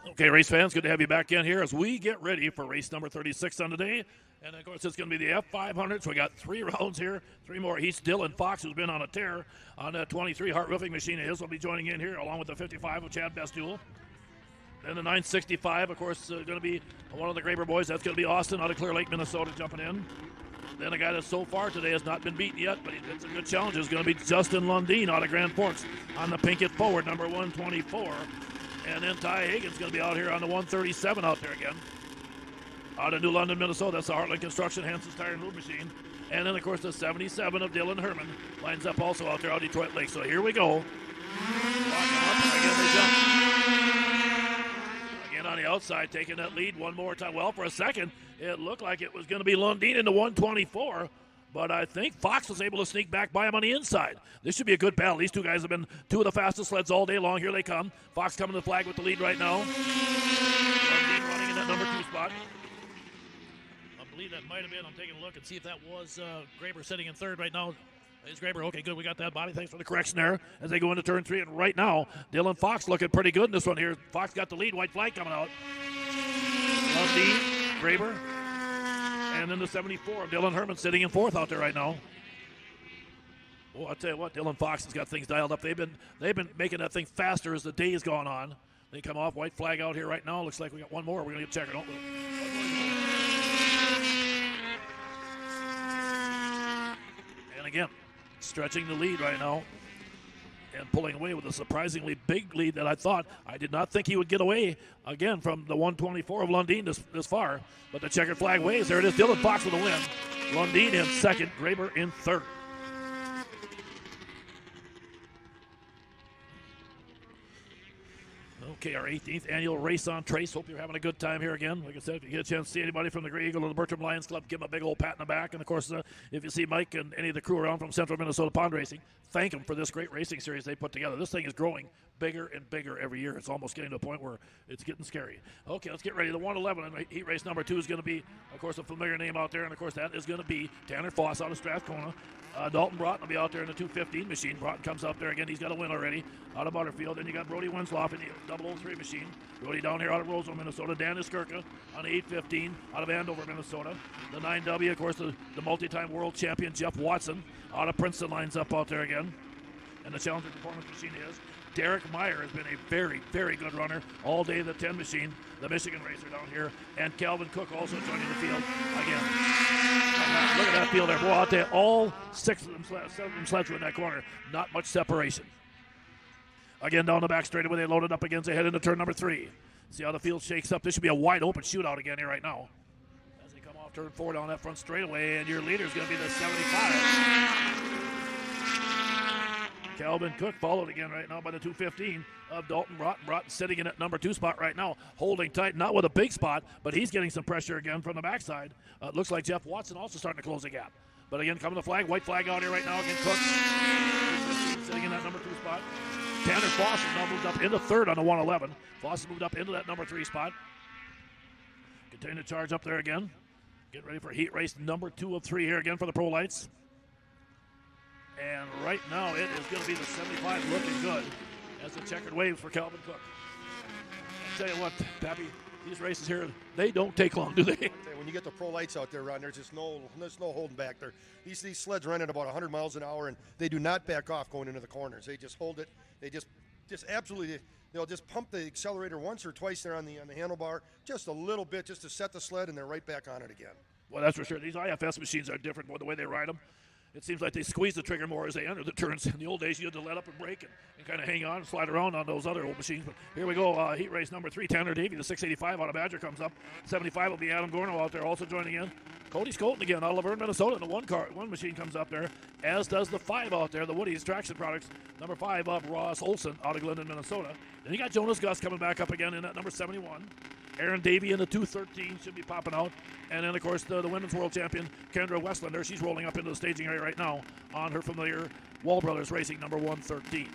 Okay, race fans, good to have you back in here as we get ready for race number 36 on today. And of course, it's going to be the F500. So we got 3 rounds here, 3 more. He's Dylan Fox, who's been on a tear on that 23 Hart Roofing machine of his. Will be joining in here along with the 55 of Chad Bestuel. Then the 965, of course, going to be one of the Graber boys. That's going to be Austin out of Clear Lake, Minnesota, jumping in. Then a guy that so far today has not been beaten yet, but it's a good challenge. Is going to be Justin Lundeen out of Grand Forks on the Pinkett Forward, number 124. And then Ty Hagan's going to be out here on the 137 out there again. Out of New London, Minnesota, that's the Heartland Construction Hansen's Tire and Lube machine. And then, of course, the 77 of Dylan Herman lines up also out there out Detroit Lake. So here we go. Again on the outside, taking that lead one more time. Well, for a second, it looked like it was going to be Lundeen in the 124. But I think Fox was able to sneak back by him on the inside. This should be a good battle. These two guys have been 2 of the fastest sleds all day long. Here they come. Fox coming to the flag with the lead right now. Lundeen running in that number 2 spot. I believe that might have been. I'm taking a look and see if that was Graber sitting in 3rd right now. It's Graber. Okay, good. We got that, Bobby. Thanks for the correction there as they go into turn 3. And right now, Dylan Fox looking pretty good in this one here. Fox got the lead. White flag coming out. Lundeen, Graber. And then the 74 of Dylan Herman sitting in 4th out there right now. Well, I'll tell you what, Dylan Fox has got things dialed up. They've been making that thing faster as the day has gone on. They come off, white flag out here right now. Looks like we got one more. We're going to get checked. And again, stretching the lead right now and pulling away with a surprisingly big lead that I did not think he would get away again from the 124 of Lundeen this far. But the checkered flag waves. There it is. Dylan Fox with a win. Lundeen in 2nd, Graber in 3rd. Okay, our 18th annual Race on Trace. Hope you're having a good time here again. Like I said, if you get a chance to see anybody from the Grey Eagle or the Bertram Lions Club, give them a big old pat in the back. And, of course, if you see Mike and any of the crew around from Central Minnesota Pond Racing, thank them for this great racing series they put together. This thing is growing bigger and bigger every year. It's almost getting to a point where it's getting scary. Okay, let's get ready. The 111 and heat race number 2 is going to be, of course, a familiar name out there. And, of course, that is going to be Tanner Foss out of Strathcona. Dalton Broughton will be out there in the 215 machine. Broughton comes out there again. He's got a win already out of Butterfield. Then you got Brody Winslow in the 003 machine. Brody down here out of Roseville, Minnesota. Dan Iskirka on the 815 out of Andover, Minnesota. The 9W, of course, the multi-time world champion Jeff Watson out of Princeton lines up out there again. And the Challenger Performance machine is Derek Meyer has been a very, very good runner all day. The 10 machine, the Michigan racer down here. And Calvin Cook also joining the field again. Look at that field there. Boy, I'll tell you, all 7 of them sleds were in that corner. Not much separation. Again, down the back straightaway, they loaded up against the head into turn number 3. See how the field shakes up. This should be a wide open shootout again here right now. As they come off turn 4 down that front straightaway, and your leader is going to be the 75. Calvin Cook followed again right now by the 215 of Dalton Broughton. Broughton sitting in at number 2 spot right now, holding tight, not with a big spot, but he's getting some pressure again from the backside. Looks like Jeff Watson also starting to close the gap. But again, coming the flag, white flag out here right now again. Cook sitting in that number 2 spot. Tanner Foss has now moved up into 3rd on the 111. Foss has moved up into that number 3 spot. Continuing to charge up there again. Get ready for heat race number 2 of 3 here again for the Pro Lights. And right now it is going to be the 75 looking good as the checkered waves for Calvin Cook. I'll tell you what, Pappy, these races here, they don't take long, do they? When you get the Pro Lights out there, Ron, there's no holding back there. These sleds run at about 100 miles an hour, and they do not back off going into the corners. They just hold it. They just absolutely, they'll just pump the accelerator once or twice there on the handlebar, just a little bit, just to set the sled, and they're right back on it again. Well, that's for sure. These IFS machines are different with the way they ride them. It seems like they squeeze the trigger more as they enter the turns. In the old days, you had to let up and brake and kind of hang on and slide around on those other old machines. But here we go, heat race number 3. Tanner Davey, the 685 out of Badger, comes up. 75 will be Adam Gorno out there also joining in. Cody Skolton again out of Laverne, Minnesota. And the one machine comes up there, as does the 5 out there, the Woody's Traction Products. Number 5 up, Ross Olson out of Glendon, Minnesota. Then you got Jonas Gus coming back up again in at number 71. Aaron Davey in the 213 should be popping out. And then, of course, the women's world champion, Kendra Westlander. She's rolling up into the staging area right now on her familiar Wall Brothers Racing number 113.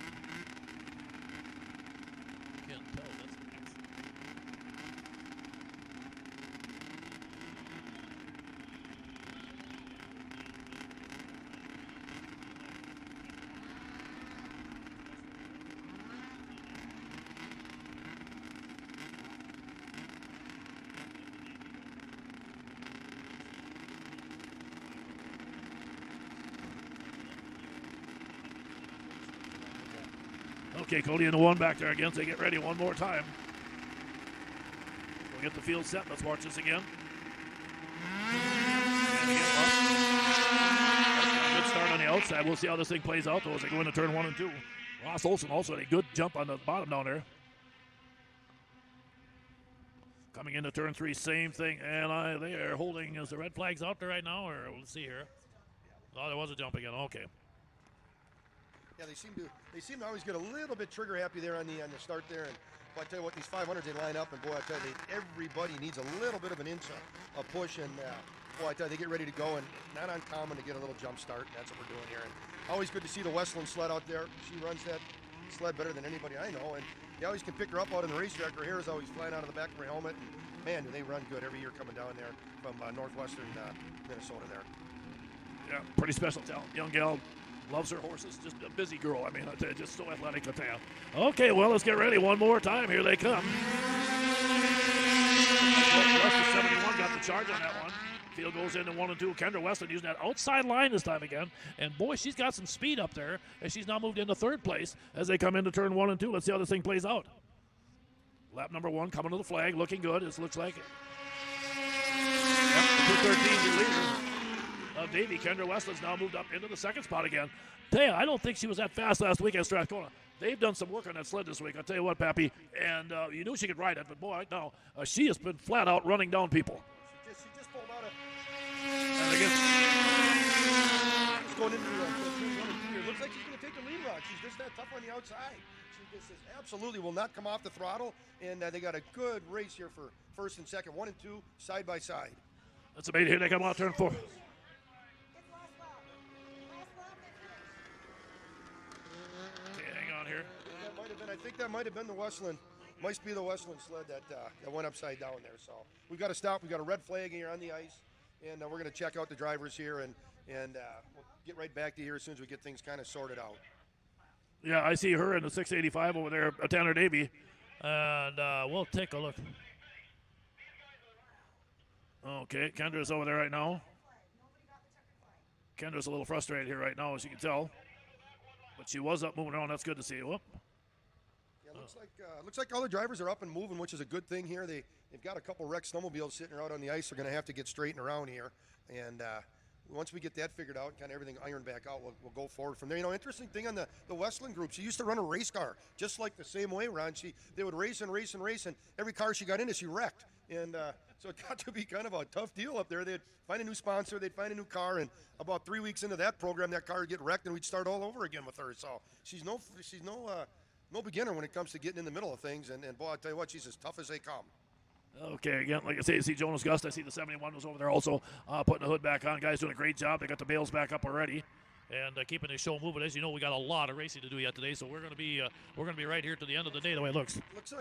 Okay, Cody in the one back there again. So they get ready one more time. We'll get the field set. Let's watch this again. And again, good start on the outside. We'll see how this thing plays out, though, as they go into turn 1 and 2. Ross Olson also had a good jump on the bottom down there. Coming into turn 3, same thing. And they are holding. Is the red flags out there right now? Or let's see here. Oh, there was a jump again. Okay. Yeah, they seem to always get a little bit trigger happy there on the start there. And boy, I tell you what, these 500s they line up, and boy, I tell you, everybody needs a little bit of an inch of push, and boy, I tell you, they get ready to go, and not uncommon to get a little jump start. And that's what we're doing here. And always good to see the Westland sled out there. She runs that sled better than anybody I know, and you always can pick her up out in the racetrack. Her hair is always flying out of the back of her helmet, and man, do they run good every year coming down there from northwestern Minnesota there. Yeah, pretty special talent. Young gal, loves her horses. Just a busy girl. I mean, I tell you, just so athletic. I tell you. Okay, well, let's get ready one more time. Here they come. West 71 got the charge on that one. Field goes into 1 and 2. Kendra Westland using that outside line this time again. And boy, she's got some speed up there as she's now moved into 3rd place as they come into turn 1 and 2. Let's see how this thing plays out. Lap number 1 coming to the flag, looking good. It looks like it. Yep, the 213 leader of Davy. Kendra Westland's now moved up into the 2nd spot again. Tell you, I don't think she was that fast last week at Strathcona. They've done some work on that sled this week. I'll tell you what, Pappy. And you knew she could ride it, but boy, now she has been flat out running down people. She just pulled out And again, she's going into turn 1 and 2 here. Looks like she's going to take the lead rock. She's just that tough on the outside. She just absolutely will not come off the throttle. And they got a good race here for 1st and 2nd. 1 and 2 side by side. that's a bait. Here they come out turn 4. Here. I think that might have been the Westland. Might be the Westland sled that went upside down there. So we've got to stop. We've got a red flag here on the ice, and we're going to check out the drivers here, and we'll get right back to here as soon as we get things kind of sorted out. Yeah, I see her in the 685 over there, Tanner Davy, and we'll take a look. Okay, Kendra's over there right now. Kendra's a little frustrated here right now, as you can tell. But she was up moving on. That's good to see. Whoop. Yeah, looks like all the drivers are up and moving, which is a good thing here. They've got a couple wrecked snowmobiles sitting out on the ice. They're going to have to get straightened around here. And once we get that figured out, kind of everything ironed back out, we'll go forward from there. You know, interesting thing on the Westland group, she used to run a race car just like the same way, Ron. They would race and race and race, and every car she got into, she wrecked. And so it got to be kind of a tough deal up there. They'd find a new sponsor, they'd find a new car, and about 3 weeks into that program, that car would get wrecked, and we'd start all over again with her. So she's no beginner when it comes to getting in the middle of things. And boy, I tell you what, she's as tough as they come. Okay, again, like I say, you see Jonas Gust. I see the 71 was over there also putting the hood back on. Guys doing a great job. They got the bales back up already. And keeping the show moving. As you know, we got a lot of racing to do yet today, so we're gonna be right here to the end of the day the way it looks. Looks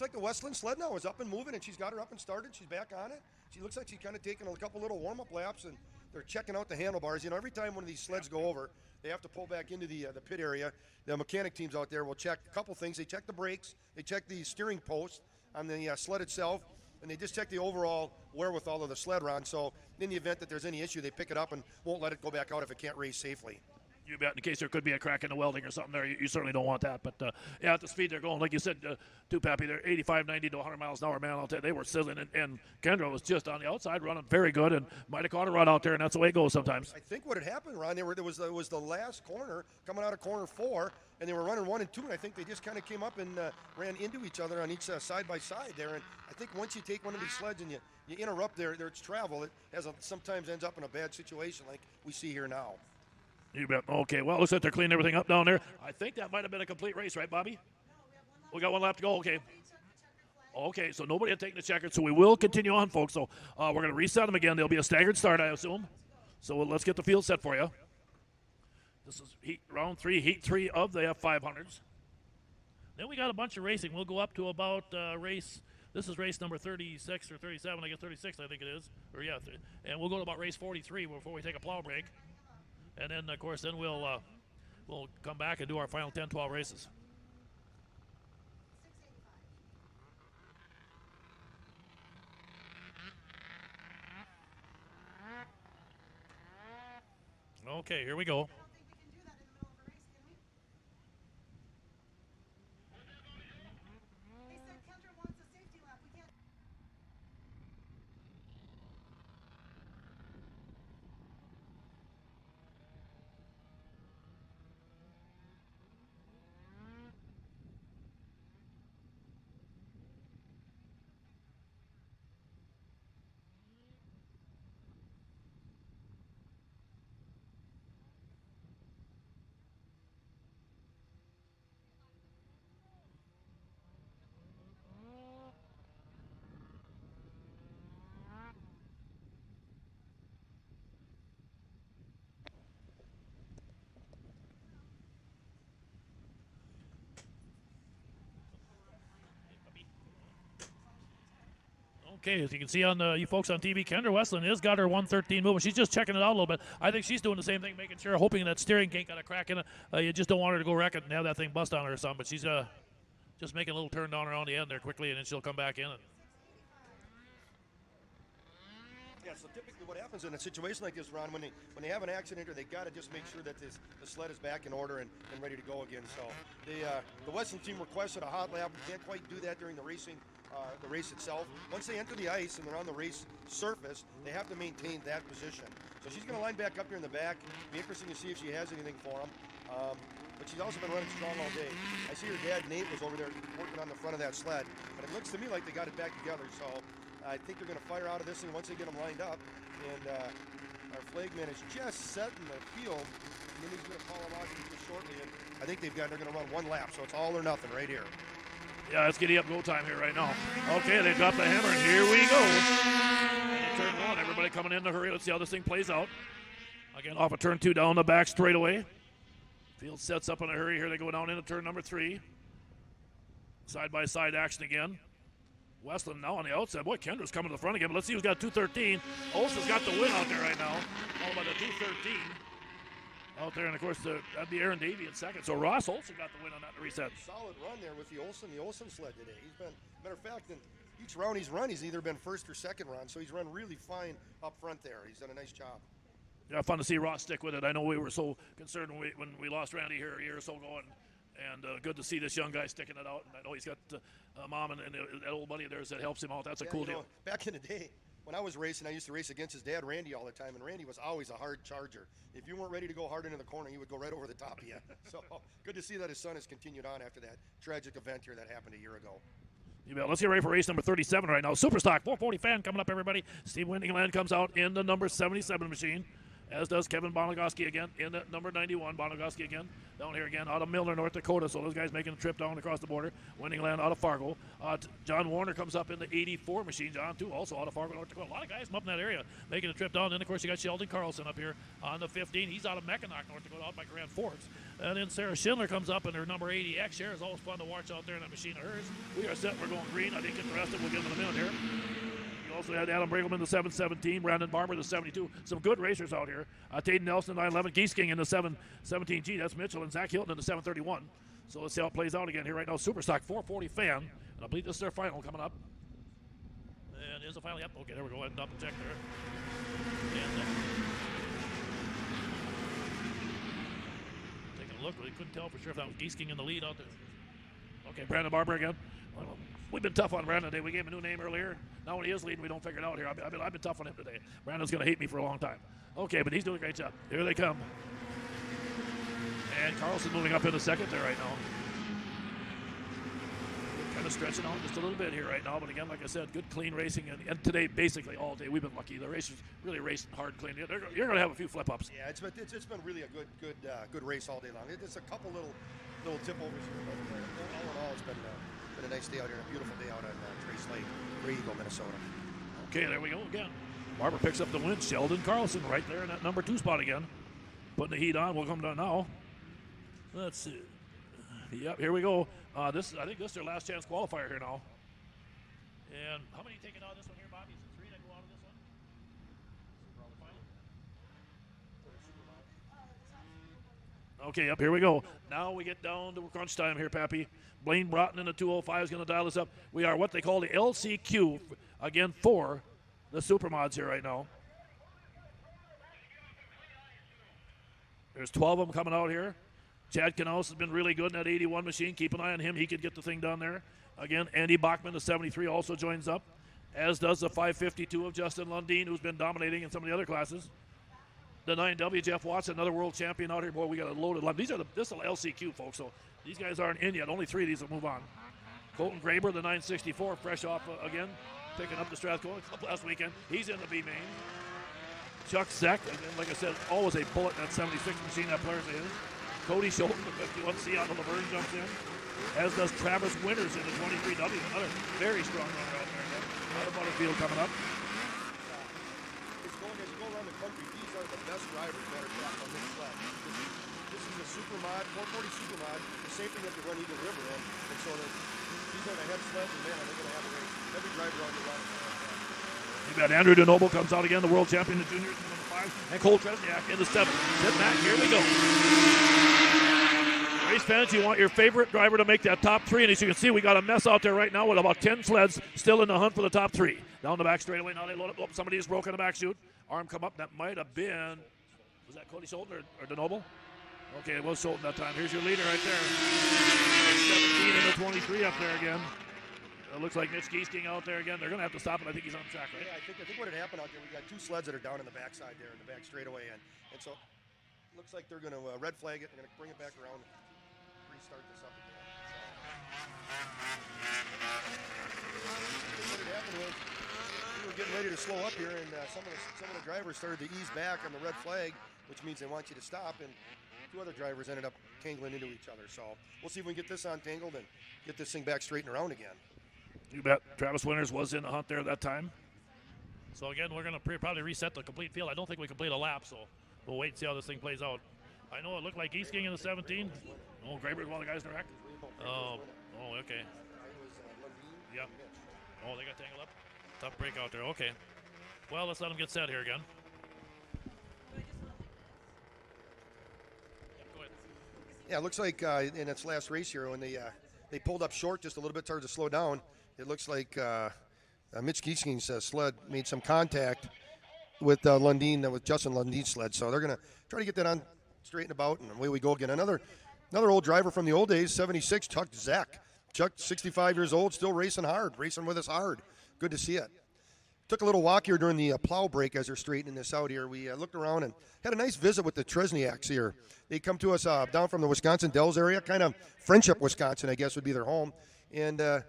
like the Westland sled now is up and moving, and she's got her up and started. She's back on it. She looks like she's kind of taking a couple little warm-up laps, and they're checking out the handlebars. You know, every time one of these sleds go over, they have to pull back into the pit area. The mechanic teams out there will check a couple things. They check the brakes, they check the steering post on the sled itself, and they just check the overall wherewithal of the sled, Ron. So in the event that there's any issue, they pick it up and won't let it go back out if it can't race safely. You bet. In case there could be a crack in the welding or something there, you certainly don't want that. But yeah, at the speed they're going, like you said, too, Pappy, they're 85, 90 to 100 miles an hour, man. I'll tell you, they were sizzling, and Kendra was just on the outside running very good, and might have caught a run out there, and that's the way it goes sometimes. I think what had happened, Ron, there was the last corner coming out of corner 4, and they were running 1 and 2, and I think they just kind of came up and ran into each other on each side by side there. And I think once you take one of these sleds and you interrupt its travel, it sometimes ends up in a bad situation like we see here now. You bet. Okay, well, looks like they're cleaning everything up down there. I think that might have been a complete race, right, Bobby? We got one lap to go. Okay. Okay, so nobody had taken the checkered, so we will continue on, folks. So we're going to reset them again. There'll be a staggered start, I assume. So let's get the field set for you. This is round 3, heat 3 of the F500s. Then we got a bunch of racing. We'll go up to about race. This is race number 36 or 37. I guess 36, I think it is. Or yeah, and we'll go to about race 43 before we take a plow break. And then, of course, we'll come back and do our final 10, 12 races. Okay, here we go. Okay, as you can see on you folks on TV, Kendra Westland has got her 113 moving. She's just checking it out a little bit. I think she's doing the same thing, making sure, hoping that steering can't got a crack in it. You just don't want her to go wreck it and have that thing bust on her or something. But she's just making a little turn down around the end there quickly, and then she'll come back in. Yeah, so typically what happens in a situation like this, Ron, when they have an accident, or they got to just make sure that the sled is back in order and ready to go again. So the Westland team requested a hot lap. We can't quite do that during the race itself. Once they enter the ice and they're on the race surface, they have to maintain that position. So she's going to line back up here in the back. Be interesting to see if she has anything for them. But she's also been running strong all day. I see her dad, Nate, was over there working on the front of that sled. But it looks to me like they got it back together. So I think they're going to fire out of this thing once they get them lined up. And our flagman is just setting the field. And then he's going to call them out just shortly. And I think they're going to run one lap. So it's all or nothing right here. Yeah, it's giddy up go time here right now. Okay, they dropped the hammer, and here we go. And turn one, everybody coming in a hurry. Let's see how this thing plays out. Again, off of turn 2, down the back straightaway. Field sets up in a hurry. Here they go down into turn number 3. Side-by-side action again. Westland now on the outside. Boy, Kendra's coming to the front again, but let's see who's got 213. Olsen's got the win out there right now. All by the 213. Out there, and of course, that'd be Aaron Davey in second. So Ross Olsen got the win on that reset. Solid run there with the Olsen sled today. He's been, matter of fact, in each round he's run, he's either been first or second run. So he's run really fine up front there. He's done a nice job. Yeah, fun to see Ross stick with it. I know we were so concerned when we lost Randy here a year or so ago, and good to see this young guy sticking it out. And I know he's got a mom and that old buddy of theirs that helps him out. That's a cool deal. Back in the day, when I was racing, I used to race against his dad, Randy, all the time, and Randy was always a hard charger. If you weren't ready to go hard into the corner, he would go right over the top of you. So good to see that his son has continued on after that tragic event here that happened a year ago. You bet. Let's get ready for race number 37 right now. Superstock 440 fan coming up, everybody. Steve Windingland comes out in the number 77 machine, as does Kevin Bonagoski again in the number 91. Bonagoski again down here again out of Milner, North Dakota. So those guys making a trip down across the border. Windingland out of Fargo. John Warner comes up in the 84 machine. John, too, also out of Fargo, North Dakota. A lot of guys up in that area making a trip down. Then, of course, you got Sheldon Carlson up here on the 15. He's out of Mackinac, North Dakota, out by Grand Forks. And then Sarah Schindler comes up in her number 80X. Sarah's always fun to watch out there in that machine of hers. We are set. We're going green. I didn't get the rest of it. We'll get them in a minute here. Also had Adam Bragelman, the 717, Brandon Barber, the 72. Some good racers out here. Taden Nelson, the 911, Geese King in the 717G. That's Mitchell, and Zach Hilton in the 731. So let's see how it plays out again here right now. Superstock 440 fan. And I believe this is their final coming up. And is the final. Yep. Okay, there we go. Ahead and double check there. And taking a look. We couldn't tell for sure if that was Geese King in the lead out there. Okay, Brandon Barber again. Well, we've been tough on Brandon today. We gave him a new name earlier. Now when he is leading, we don't figure it out here. I've been tough on him today. Brandon's going to hate me for a long time. Okay, but he's doing a great job. Here they come. And Carlson moving up into second there right now. Kind of stretching on just a little bit here right now. But again, like I said, good clean racing. And today, basically all day, we've been lucky. The racers really racing hard, clean. You're going to have a few flip-ups. Yeah, it's been really a good race all day long. It's a couple little tip-overs here. But all in all, it's been a nice day out here. A beautiful day out on Trace Lake, Grey Eagle, Minnesota. Okay, there we go again. Barber picks up the win. Sheldon Carlson right there in that number 2 spot again. Putting the heat on. We'll come down now. Let's see. Yep, here we go. I think this is their last chance qualifier here now. And how many taking out of this one here, Bobby? Is it 3 that go out of this one? Okay, up here we go. Now we get down to crunch time here, Pappy. Blaine Broughton in the 205 is going to dial us up. We are what they call the LCQ, again, for the Supermods here right now. There's 12 of them coming out here. Chad Knaus has been really good in that 81 machine. Keep an eye on him. He could get the thing done there. Again, Andy Bachman, the 73, also joins up, as does the 552 of Justin Lundeen, who's been dominating in some of the other classes. The 9W, Jeff Watson, another world champion out here. Boy, we got a loaded line. This is the LCQ, folks, so these guys aren't in yet. Only 3 of these will move on. Colton Graber, the 964, fresh off again, picking up the Strathcona last weekend. He's in the B main. Chuck Zeck, again, like I said, always a bullet in that 76 machine that players is. Cody Schulten, the 51C out of Laverne jumps in, as does Travis Winters in the 23W, another very strong runner out there. Out of Butterfield coming up. As you go around the country, these are the best drivers that are trapped on this sled. This is a Supermod, 440 Supermod, the same thing that they run Eagle River in. And so these are the head sleds, and man, they're going to have a race. Every driver on the run. You got Andrew DeNoble comes out again, the world champion, the juniors, number 5, and Cole Tresniak in the 7th. Sit back, here we go. Race fans, you want your favorite driver to make that top 3, and as you can see, we got a mess out there right now with about 10 sleds still in the hunt for the top 3. Down the back straightaway, now they load up. Oh, somebody just broke in the back chute. Arm come up, that might have been, was that Cody Solton or DeNoble? Okay, it was Solton that time. Here's your leader right there. 17 and the 23 up there again. It looks like Mitch Giesking out there again. They're going to have to stop it. I think he's on track, right? Yeah, I think what had happened out there, we got 2 sleds that are down in the backside there, in the back straightaway, and so it looks like they're going to red flag it. They're going to bring it back around and restart this up again. So, what had happened was we were getting ready to slow up here, and some of the drivers started to ease back on the red flag, which means they want you to stop, and 2 other drivers ended up tangling into each other. So we'll see if we can get this untangled and get this thing back straight and around again. You bet. Travis Winters was in the hunt there that time. So again, we're going to probably reset the complete field. I don't think we complete a lap, so we'll wait and see how this thing plays out. I know it looked like Giesking in the 17. Oh, Graber's one of the guys in the wreck. Oh, okay. Yep. Oh, they got tangled up. Tough break out there. Okay. Well, let's let them get set here again. Yeah, it looks like in its last race here, when they pulled up short just a little bit, started to slow down. It looks like Mitch Giesking's sled made some contact with Lundin, with Justin Lundin's sled. So they're going to try to get that on straight and about, and away we go again. Another old driver from the old days, 76, Chuck Zek. Chuck, 65 years old, still racing hard, racing with us hard. Good to see it. Took a little walk here during the plow break as they're straightening this out here. We looked around and had a nice visit with the Tresniaks here. They come to us down from the Wisconsin Dells area, kind of Friendship, Wisconsin, I guess would be their home. And I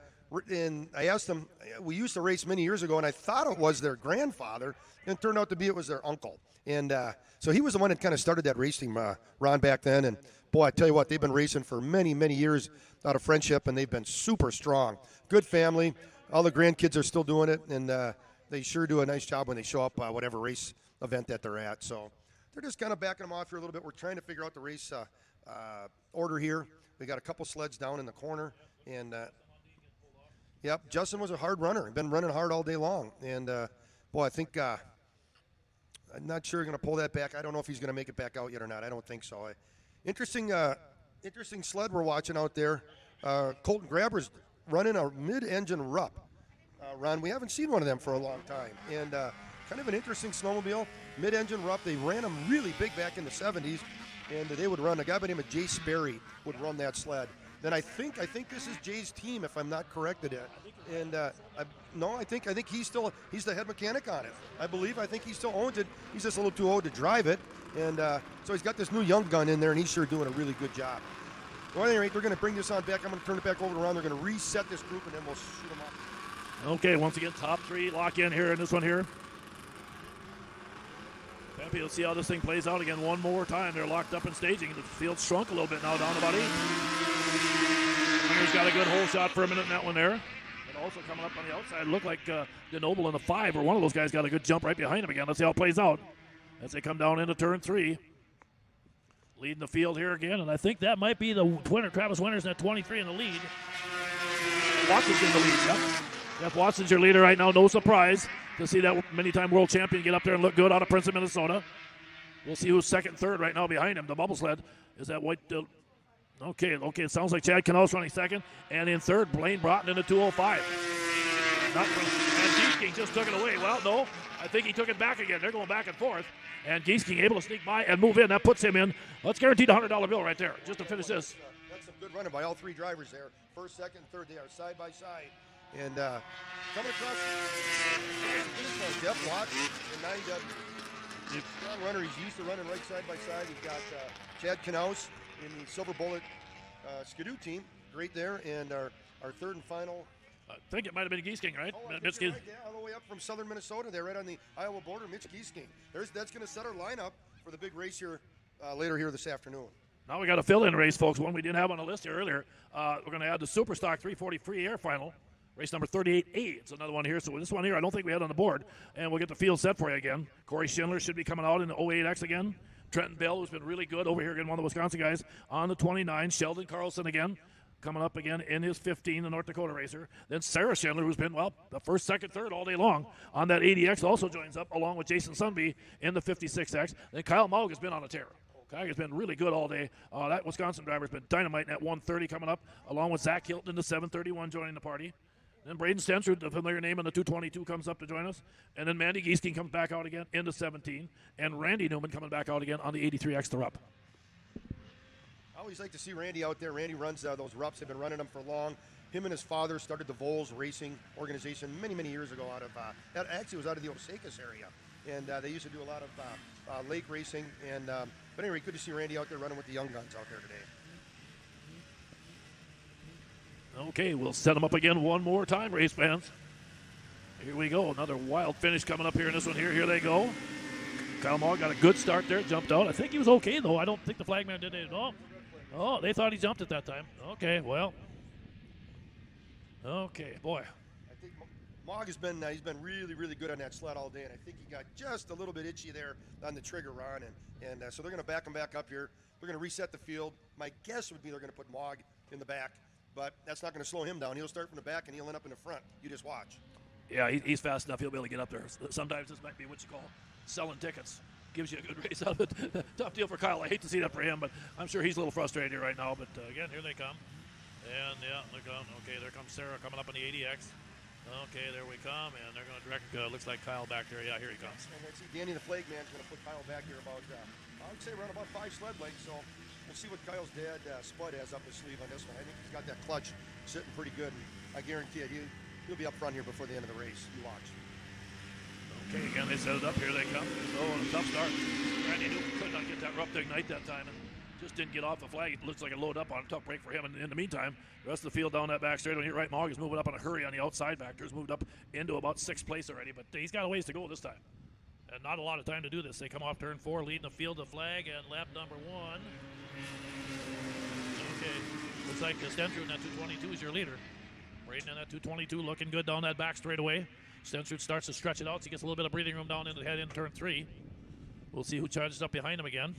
asked them, we used to race many years ago, and I thought it was their grandfather, and it turned out to be it was their uncle. And so he was the one that kind of started that race team, Ron, back then. And, boy, I tell you what, they've been racing for many, many years out of Friendship, and they've been super strong. Good family. All the grandkids are still doing it, and they sure do a nice job when they show up whatever race event that they're at. So they're just kind of backing them off here a little bit. We're trying to figure out the race order here. We got a couple sleds down in the corner. And, yep, Justin was a hard runner. He's been running hard all day long. And, boy, I think I'm not sure he's going to pull that back. I don't know if he's going to make it back out yet or not. I don't think so. Interesting sled we're watching out there. Colton Graber's running a mid-engine Rupp. Ron, we haven't seen one of them for a long time. And kind of an interesting snowmobile, mid-engine Rupp. They ran them really big back in the 70s, and they would run. A guy by the name of Jay Sperry would run that sled. Then I think this is Jay's team, if I'm not corrected it. And I think he's the head mechanic on it. I think he still owns it. He's just a little too old to drive it. And so he's got this new young gun in there, and he's sure doing a really good job. Well, at any rate, they're going to bring this on back. I'm going to turn it back over to Ron. They're going to reset this group, and then we'll shoot them up. Okay, once again, top 3 lock in here in this one here. Pepe, let's see how this thing plays out again one more time. They're locked up in staging. The field's shrunk a little bit now, down to about 8. He's got a good hole shot for a minute in that one there. And also coming up on the outside, looked like DeNoble in the 5, or one of those guys got a good jump right behind him again. Let's see how it plays out as they come down into turn 3. Leading the field here again, and I think that might be the winner. Travis Winters at 23 in the lead. Watson's in the lead, yep. Jeff Watson's your leader right now. No surprise to see that many-time world champion get up there and look good out of Princeton, Minnesota. We'll see who's second, third right now behind him. The bubble sled is that white. Okay. It sounds like Chad Knaus running second, and in third, Blaine Broughton in the 205. And Giesking just took it away. Well, no, I think he took it back again. They're going back and forth, and Giesking able to sneak by and move in. That puts him in. Let's guarantee the $100 bill right there just to finish this. That's some good running by all 3 drivers there. First, second, third. They are side by side. And coming across, Jeff Watson in 9W. Strong runner. He's used to running right side by side. We've got Chad Knaus in the Silver Bullet Skidoo team. Great there. And our third and final. I think it might have been Giesking, right? Oh, Mitch right, yeah, all the way up from southern Minnesota. They're right on the Iowa border. Mitch Giesking. That's going to set our lineup for the big race here later here this afternoon. Now we got a fill-in race, folks. One we didn't have on the list here earlier. We're going to add the Superstock 340 free air final. Race number 38A. It's another one here. So this one here, I don't think we had on the board. And we'll get the field set for you again. Corey Schindler should be coming out in the 08X again. Trenton Bell, who's been really good over here again, one of the Wisconsin guys, on the 29. Sheldon Carlson again. coming up again in his 15, the North Dakota racer. Then Sarah Schindler, who's been, well, the first, second, third all day long on that 80X, also joins up along with Jason Sunby in the 56X. Then Kyle Maug has been on a tear. Kyle has been really good all day. That Wisconsin driver's been dynamite at 130 coming up, along with Zach Hilton in the 731 joining the party. Then Braden Stenser, the familiar name in the 222, comes up to join us. And then Mandy Giesking comes back out again in the 17. And Randy Newman coming back out again on the 83X, the Rupp. I always like to see Randy out there. Randy runs those Rupps. They've been running them for long. Him and his father started the Vols Racing organization many, many years ago out of, actually it was out of the Osakis area. And they used to do a lot of lake racing. And but anyway, good to see Randy out there running with the young guns out there today. Okay, we'll set them up again one more time, race fans. Here we go. Another wild finish coming up here in this one here. Here they go. Kyle Maug got a good start there, jumped out. I think he was okay, though. I don't think the flagman did it at all. Oh, they thought he jumped at that time. Okay, well. Okay, boy. I think Maug has been he's been really, really good on that sled all day, and I think he got just a little bit itchy there on the trigger run, and so they're going to back him back up here. They're going to reset the field. My guess would be they're going to put Maug in the back, but that's not going to slow him down. He'll start from the back, and he'll end up in the front. You just watch. Yeah, he's fast enough. He'll be able to get up there. Sometimes this might be what you call selling tickets. Gives you a good race out of it. Tough deal for Kyle. I hate to see that for him, but I'm sure he's a little frustrated here right now. But again, here they come. And yeah, look on. Okay, there comes Sarah coming up on the 80X. Okay, there we come, and they're going to direct. Looks like Kyle back there. Yeah, here he comes. And I see Danny the Flagman's going to put Kyle back here about, I would say around about 5 sled lengths. So we'll see what Kyle's dad, Spud, has up his sleeve on this one. I think he's got that clutch sitting pretty good. And I guarantee it, he'll be up front here before the end of the race. You watch. Okay, again, they set it up. Here they come. Oh, and a tough start. Randy Newman could not get that Rupp to ignite that time and just didn't get off the flag. It looks like a load up on a tough break for him. And in the meantime, the rest of the field down that back straight on here, right, Maug is moving up in a hurry on the outside vectors, moved up into about 6th place already, but he's got a ways to go this time. And not a lot of time to do this. They come off turn 4, leading the field of flag, and lap number 1. Okay, looks like Stenser in that 222 is your leader. Braden in that 222 looking good down that back straightaway. Stenser starts to stretch it out, so he gets a little bit of breathing room down into the head in turn 3. We'll see who charges up behind him again.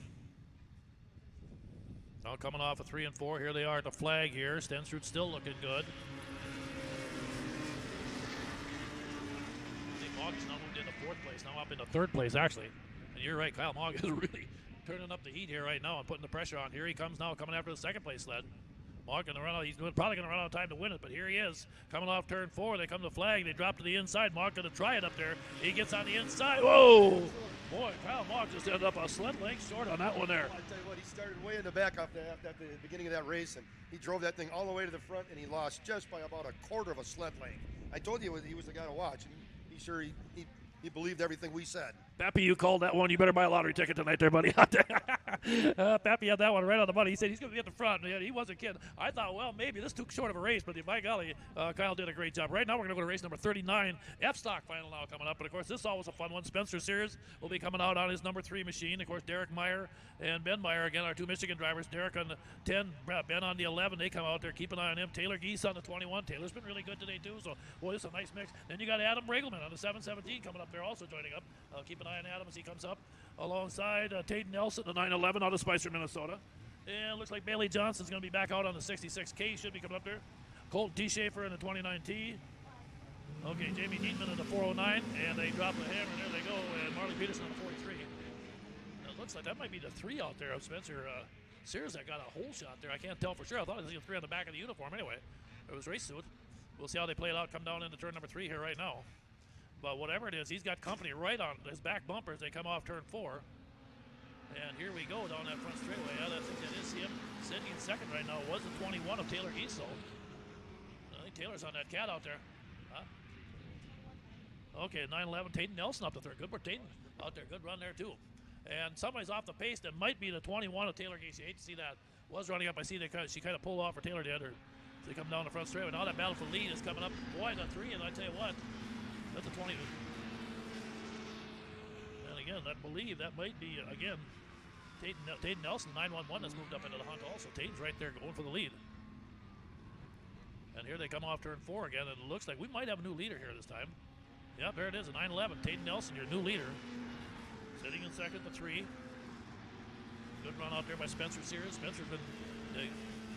Now coming off of 3 and 4, here they are at the flag here. Stenser still looking good. I think Maug is now moved into 4th place, now up into 3rd place actually. And you're right, Kyle Maug is really turning up the heat here right now and putting the pressure on. Here he comes now, coming after the 2nd place sled. Maug going to run out. He's probably going to run out of time to win it, but here he is. Coming off turn 4, they come to flag. They drop to the inside. Maug going to try it up there. He gets on the inside. Whoa! Boy, Kyle Maug just ended up a sled length short on that one there. I tell you what, he started way in the back at the beginning of that race, and he drove that thing all the way to the front, and he lost just by about a quarter of a sled length. I told you he was the guy to watch, and he believed everything we said. Pappy, you called that one. You better buy a lottery ticket tonight there, buddy. Pappy had that one right on the money. He said he's going to be at the front. He wasn't kidding. I thought, well, maybe this took short of a race, but by golly, Kyle did a great job. Right now we're going to go to race number 39. F-Stock final now coming up. But, of course, this is always a fun one. Spencer Sears will be coming out on his number 3 machine. Of course, Derek Meyer and Ben Meyer, again, our 2 Michigan drivers. Derek on the 10, Ben on the 11. They come out there. Keep an eye on him. Taylor Geese on the 21. Taylor's been really good today, too. So, boy, this is a nice mix. Then you got Adam Regelman on the 717 coming up there also joining up. Keep an eye on Adam as he comes up alongside Tayden Nelson, the 911 out of Spicer, Minnesota. And looks like Bailey Johnson's going to be back out on the 66K. Should be coming up there. Colton T. Schaefer in the 29T. Okay, Jamie Dietman in the 409. And they drop the hammer. There they go. And Marley Peterson on the 43. Now, it looks like that might be the 3 out there of Spencer Sears that got a hole shot there. I can't tell for sure. I thought it was the 3 on the back of the uniform anyway. It was race suit. We'll see how they play it out. Come down into turn number 3 here right now. But whatever it is, he's got company right on his back bumper as they come off turn 4. And here we go down that front straightaway. Yeah, I think that is him sitting in 2nd right now. Was the 21 of Taylor Geese, though. I think Taylor's on that cat out there. Huh? Okay, 911, Tayden Nelson up the 3rd. Good for Tayden out there. Good run there, too. And somebody's off the pace that might be the 21 of Taylor Geese. You hate to see that. Was running up. I see she kind of pulled off, or Taylor did. Or they come down the front straightaway. Now that battle for lead is coming up. Boy, the 3, and I tell you what. That's a 20. And again, I believe that might be, again, Tayden Nelson, 911, has moved up into the hunt also. Tayden's right there going for the lead. And here they come off turn 4 again, and it looks like we might have a new leader here this time. Yep, there it is, a 911. Tayden Nelson, your new leader. Sitting in 2nd, the 3. Good run out there by Spencer Sears. Spencer's been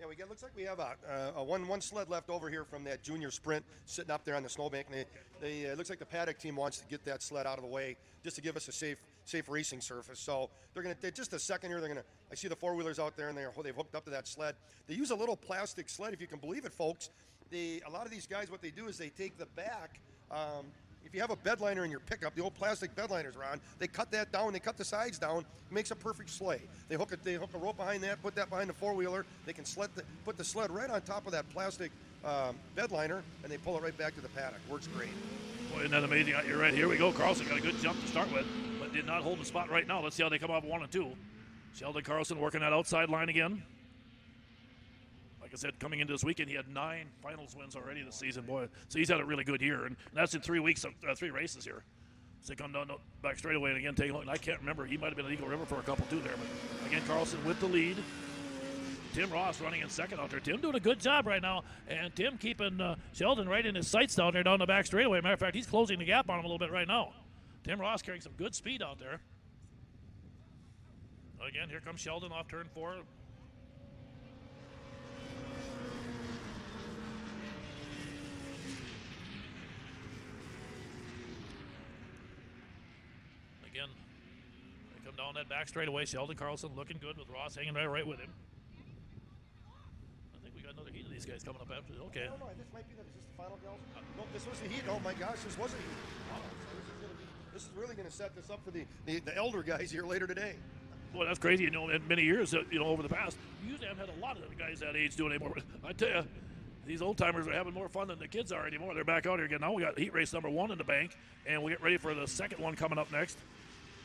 Yeah, looks like we have a one sled left over here from that junior sprint sitting up there on the snowbank. And it looks like the paddock team wants to get that sled out of the way just to give us a safe racing surface. So they're going to, just a second here, I see the four-wheelers out there, and they've hooked up to that sled. They use a little plastic sled, if you can believe it, folks. A lot of these guys, what they do is they take the back, if you have a bedliner in your pickup, the old plastic bedliners, Ron, they cut that down, they cut the sides down, it makes a perfect sleigh. They hook a rope behind that, put that behind the four-wheeler, they can put the sled right on top of that plastic bedliner, and they pull it right back to the paddock. Works great. Boy, isn't that amazing? You're right. Here we go. Carlson got a good jump to start with, but did not hold the spot right now. Let's see how they come off 1 and 2. Sheldon Carlson working that outside line again. Like I said, coming into this weekend, he had 9 finals wins already this season, boy. So he's had a really good year, and that's in 3 weeks of 3 races here. So they come down back straightaway and again take a look. And I can't remember. He might have been at Eagle River for a couple too there, but again, Carlson with the lead. Tim Ross running in second out there. Tim doing a good job right now, and Tim keeping Sheldon right in his sights down there down the back straightaway. Matter of fact, he's closing the gap on him a little bit right now. Tim Ross carrying some good speed out there. Again, here comes Sheldon off turn 4. Again, they come down that back straightaway. Sheldon Carlson looking good with Ross hanging right with him. I think we got another heat of these guys coming up after this. Okay. I don't know. This might be is this the final, girls? No, this was the heat. Oh my gosh, this was a heat. Wow. So this is really going to set this up for the elder guys here later today. Boy, that's crazy. You know, in many years, over the past, you usually haven't had a lot of the guys that age doing anymore. I tell you, these old timers are having more fun than the kids are anymore. They're back out here again. Now we got heat race number 1 in the bank, and we get ready for the second one coming up next.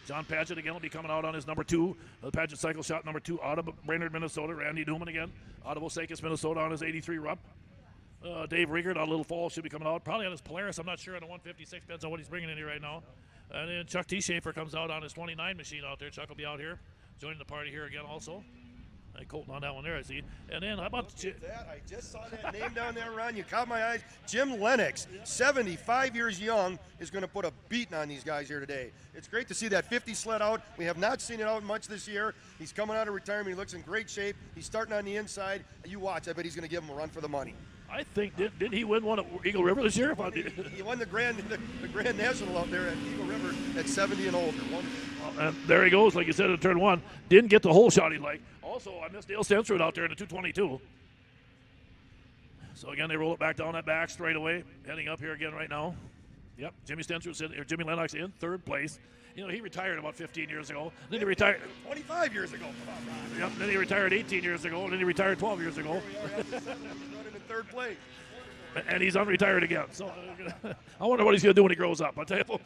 John Padgett again will be coming out on his number 2. The Padgett Cycle Shot number 2 out of Brainerd, Minnesota. Randy Newman again out of Osakis, Minnesota on his 83 Rupp. Dave Riegert out of Little Falls should be coming out. Probably on his Polaris. I'm not sure on the 156. Depends on what he's bringing in here right now. And then Chuck T. Schaefer comes out on his 29 machine out there. Chuck will be out here joining the party here again also. Colton on that one there, I see. And then how about I just saw that name down there, Ron. You caught my eyes. Jim Lennox, 75 years young, is going to put a beating on these guys here today. It's great to see that 50 sled out. We have not seen it out much this year. He's coming out of retirement. He looks in great shape. He's starting on the inside. You watch. I bet he's going to give him a run for the money. I think did he win one at Eagle River this year? He won the Grand National out there at Eagle River at 70 and older. And there he goes, like you said, in turn 1. Didn't get the whole shot he liked. Also, I missed Dale Stensrud out there in the 222. So again, they roll it back down that back straight away, heading up here again right now. Yep, Jimmy Stensrud or Jimmy Lennox in 3rd place. You know, he retired about 15 years ago. Then he retired 25 years ago. Yep. Then he retired 18 years ago, and then he retired 12 years ago. He's running in 3rd place. And he's unretired again. So I wonder what he's going to do when he grows up. I'll tell you.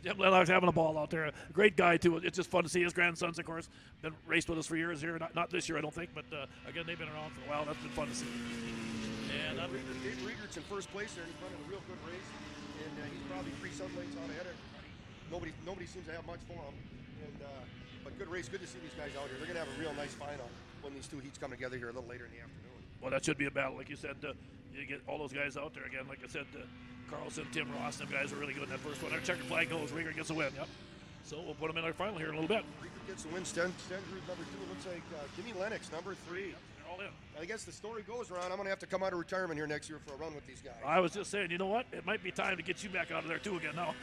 Jim Lennox having a ball out there. A great guy, too. It's just fun to see his grandsons, of course. Been raced with us for years here. Not this year, I don't think, but again, they've been around for a while. That's been fun to see. And Dave Riegert's in 1st place there, and he's running a real good race. And he's probably 3 sunlights out ahead of everybody. Nobody seems to have much for him. But good race. Good to see these guys out here. They're going to have a real nice final when these 2 heats come together here a little later in the afternoon. Well, that should be a battle. Like you said, you get all those guys out there again. Like I said, Carlson, Tim Ross, them guys are really good in that first one. Our checkered flag goes. Riegert gets a win. Yep. So we'll put them in our final here in a little bit. Riegert gets the win. Stensrud number 2. It looks like Jimmy Lennox number 3. Yep, they're all in. I guess the story goes, Ron, I'm going to have to come out of retirement here next year for a run with these guys. I was just saying, you know what? It might be time to get you back out of there too again now.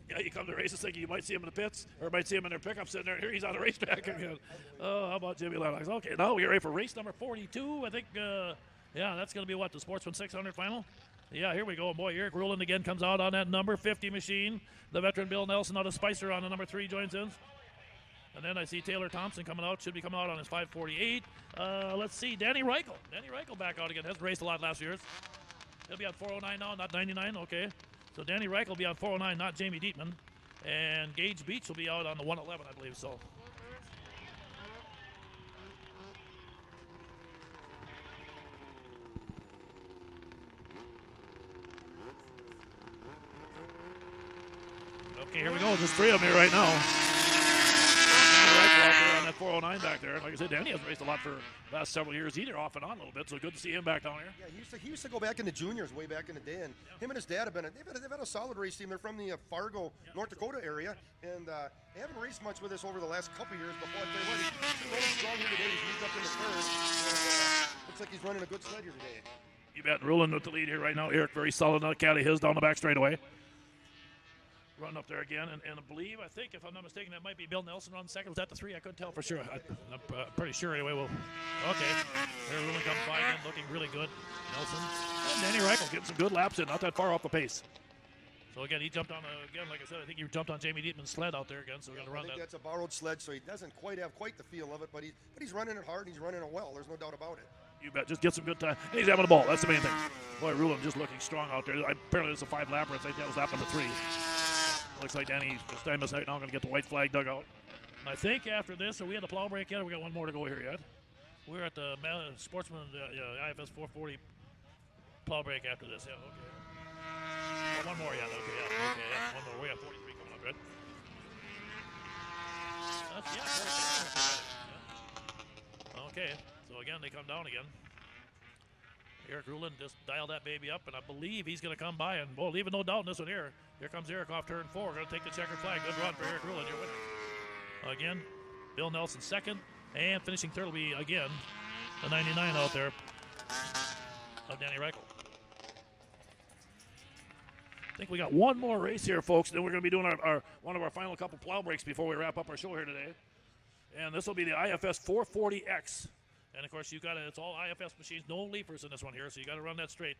Yeah, you come to races thinking you might see him in the pits, or might see him in their pickup sitting there. Here he's on the racetrack again. Oh, how about Jimmy Lennox? Okay, now we get ready for race number 42. I think, yeah, that's going to be what, the Sportsman 600 final? Yeah, here we go. Boy, Eric Ruland again comes out on that number 50 machine. The veteran Bill Nelson out of Spicer on the number 3 joins in. And then I see Taylor Thompson coming out. Should be coming out on his 548. Let's see, Danny Reichel. Danny Reichel back out again. Hasn't raced a lot last year. He'll be on 409 now, not 99. Okay. So Danny Reichel will be on 409, not Jamie Dietman. And Gage Beach will be out on the 111, I believe. So. Okay, here we go. Just 3 of them here right now. Reichel out there on that 4:09 back there. Like I said, Danny has raced a lot for the last several years, either off and on a little bit. So good to see him back down here. Yeah, he used to go back in the juniors way back in the day, and him and his dad they've had a solid race team. They're from the Fargo, North Dakota area, and they haven't raced much with us over the last couple years. But boy, I tell you what, he's running strong here today. He's moved up in the third. And, looks like he's running a good sled here today. You bet. Ruling with the lead here right now. Eric very solid on the caddy. His down the back straightaway. Run up there again, and I think, if I'm not mistaken, that might be Bill Nelson on second. Was that the 3? I couldn't tell for sure. I'm pretty sure anyway. Okay. There, Ruling comes by again, looking really good. Nelson. And Danny Reichel getting some good laps in, not that far off the pace. So again, he jumped on, like I said, I think he jumped on Jamie Dietman's sled out there again, so we're going to run that. I think that's a borrowed sled, so he doesn't quite have the feel of it, but he's running it hard, and he's running it well. There's no doubt about it. You bet. Just get some good time. And he's having the ball. That's the main thing. Boy, Ruling just looking strong out there. Apparently, it's a 5-lapper. I think that was lap number 3. Looks like Danny this time is now going to get the white flag dug out. I think after this, are we at the plow break yet, or we got one more to go here yet? We're at the Sportsman IFS 440 plow break after this. Yeah, okay. Oh, one more, yeah. Okay, yeah. One more. We have 43 coming up, right? Yeah. Okay, so again, they come down again. Eric Ruling just dialed that baby up, and I believe he's going to come by, and well, leaving no doubt in this one here. Here comes Eric off turn 4. Going to take the checkered flag. Good run for Eric Ruling, your winner. Again, Bill Nelson second, and finishing third will be, again, the 99 out there of Danny Reichel. I think we got one more race here, folks. Then we're going to be doing our one of our final couple plow breaks before we wrap up our show here today. And this will be the IFS 440X. And, of course, it's all IFS machines, no leafers in this one here, so you got to run that straight.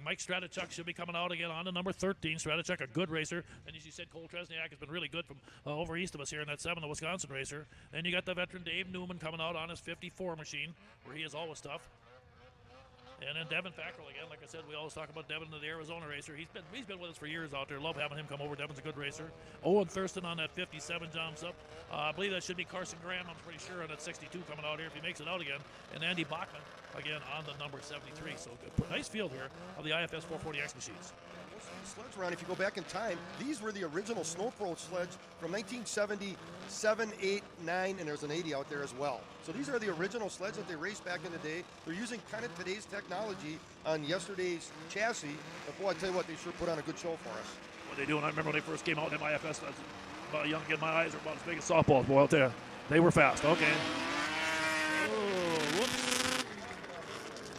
Mike Stratichuk should be coming out again on to number 13. Stratichuk, a good racer. And as you said, Cole Tresniak has been really good from over east of us here in that 7, the Wisconsin racer. And you got the veteran Dave Newman coming out on his 54 machine, where he is always tough. And then Devin Fackrell again. Like I said, we always talk about Devin, the Arizona racer. He's been with us for years out there. Love having him come over. Devin's a good racer. Owen Thurston on that 57 jumps up. I believe that should be Carson Graham. I'm pretty sure on that 62 coming out here if he makes it out again. And Andy Bachman again on the number 73. So good, nice field here of the IFS 440X machines. Sleds around, if you go back in time, these were the original Snow Pro sleds from 1977, 8, 9, and there's an 80 out there as well. So these are the original sleds that they raced back in the day. They're using kind of today's technology on yesterday's chassis. But boy, I tell you what, they sure put on a good show for us. What they do, and I remember when they first came out in them IFS sleds, about a young kid, my eyes are about as big as softballs, boy, I'll tell you. They were fast. Okay. Oh, whoops.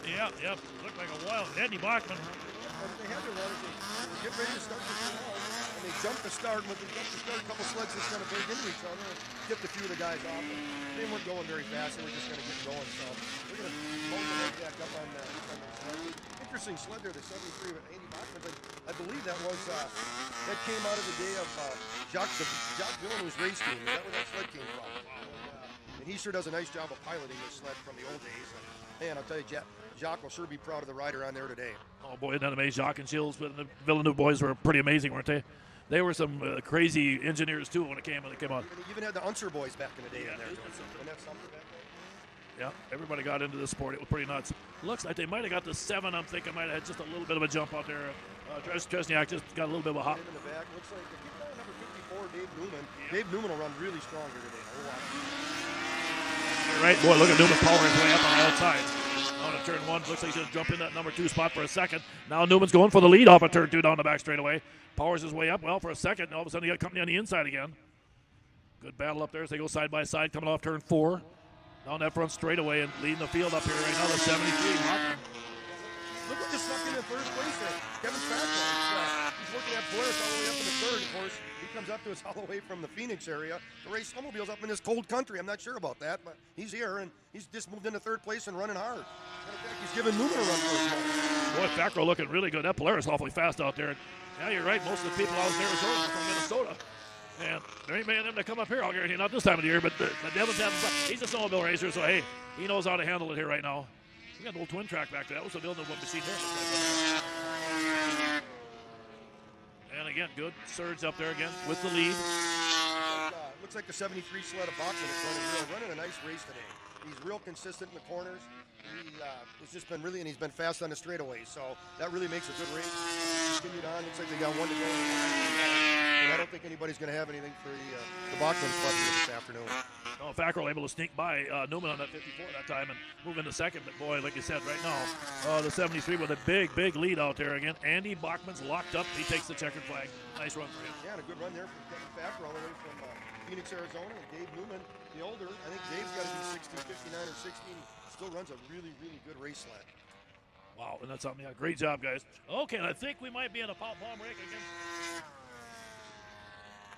Yeah, looked like a wild Andy Bachman. They had to run it. They get ready to start the show, and they jump the start. And when they jump the start, a couple sleds just kind of burned into each other and tipped a few of the guys off. And they weren't going very fast. They were just going to get going. So we're going to load the head back up on the sled. Interesting sled there, the 73 with Andy Bachman. But I believe that was that came out of the day of Jacques Villeneuve's race team. Is that where that sled came from? And he sure does a nice job of piloting this sled from the old days. And, man, I'll tell you, Jacques will sure be proud of the rider on there today. Oh, boy, isn't that amazing? Jacques and Shields, but the Villeneuve boys were pretty amazing, weren't they? They were some crazy engineers, too, when it came out. They even had the Unser boys back in the day in there. Wasn't that something back then? Yeah, everybody got into this sport. It was pretty nuts. Looks like they might have got the 7. I'm thinking might have had just a little bit of a jump out there. Tresniak just got a little bit of a hop. In the back. Looks like if you go number 54, Dave Newman. Yeah. Dave Newman will run really strong here today. You're right, boy. Look at Newman powering his way up on the outside. On to turn 1, looks like he's going to jump in that number 2 spot for a second. Now Newman's going for the lead off of turn 2 down the back straightaway. Powers his way up, well, for a second. And all of a sudden, he got company on the inside again. Good battle up there as they go side by side, coming off turn 4. Down that front straightaway and leading the field up here right now, the 73. Look what just snuck in first place there. Kevin Fackrell. He's looking at Polaris all the way up in the third, of course. He comes up to us all the way from the Phoenix area to race snowmobiles up in this cold country. I'm not sure about that, but he's here, and he's just moved into third place and running hard. And in fact, he's giving Newman a run for his money. Boy, Fackrell looking really good. That Polaris awfully fast out there. Yeah, you're right. Most of the people out in Arizona are from Minnesota. And there ain't many of them that come up here, I'll guarantee, not this time of the year, but Devin's having fun. He's a snowmobile racer, so hey, he knows how to handle it here right now. We got a little twin track back there. That was a Villeneuve machine there. And again, good surge up there again with the lead. Looks like the 73 sled of Bachman is running a nice race today. He's real consistent in the corners. He's just been really, and he's been fast on the straightaways, so that really makes a good race. Continued on. Looks like they got 1 to go. And I don't think anybody's going to have anything for the Bachman Club here this afternoon. Fackrell able to sneak by Newman on that 54 that time and move into second. But boy, like you said, right now, the 73 with a big lead out there again. Andy Bachman's locked up. He takes the checkered flag. Nice run for him. Yeah, and a good run there from Kevin Fackrell all the way from Phoenix, Arizona. And Dave Newman, the older, I think Dave's got to be 16:59 or 16. Still runs a really good race sled. Wow, and that's something. Yeah, great job, guys. Okay, and I think we might be in a palm break again.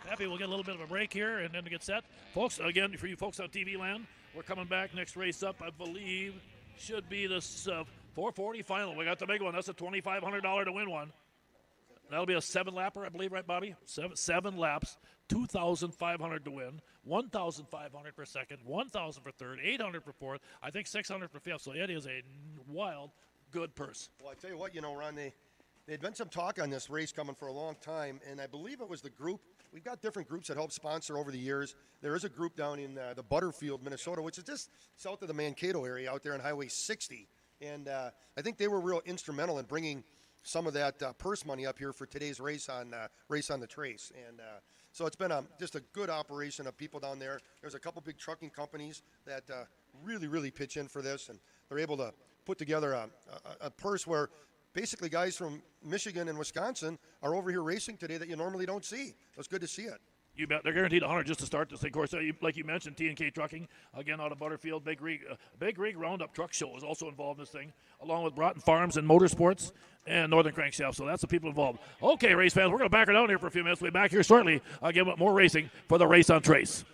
Happy we'll get a little bit of a break here and then to get set. Folks, again, for you folks on TV land, we're coming back. Next race up, I believe, should be this 440 final. We got the big one. That's a $2,500 to win one. That'll be a 7-lapper, I believe, right, Bobby? Seven laps, $2,500 to win, $1,500 for second, $1,000 for third, $800 for fourth, I think $600 for fifth. So it is a wild, good purse. Well, I tell you what, Ron, there'd been some talk on this race coming for a long time, and I believe it was the group. We've got different groups that help sponsor over the years. There is a group down in the Butterfield, Minnesota, which is just south of the Mankato area out there on Highway 60. And I think they were real instrumental in bringing some of that purse money up here for today's race on the Trace. And so it's been just a good operation of people down there. There's a couple big trucking companies that really pitch in for this, and they're able to put together a purse where basically guys from Michigan and Wisconsin are over here racing today that you normally don't see. So it's good to see it. You bet. They're guaranteed 100 just to start this thing. Of course, like you mentioned, T&K Trucking, again out of Butterfield. Big Rig Roundup Truck Show is also involved in this thing, along with Broughton Farms and Motorsports and Northern Crankshaft. So that's the people involved. Okay, race fans, we're going to back her down here for a few minutes. We'll be back here shortly again with more racing for the Race on Trace.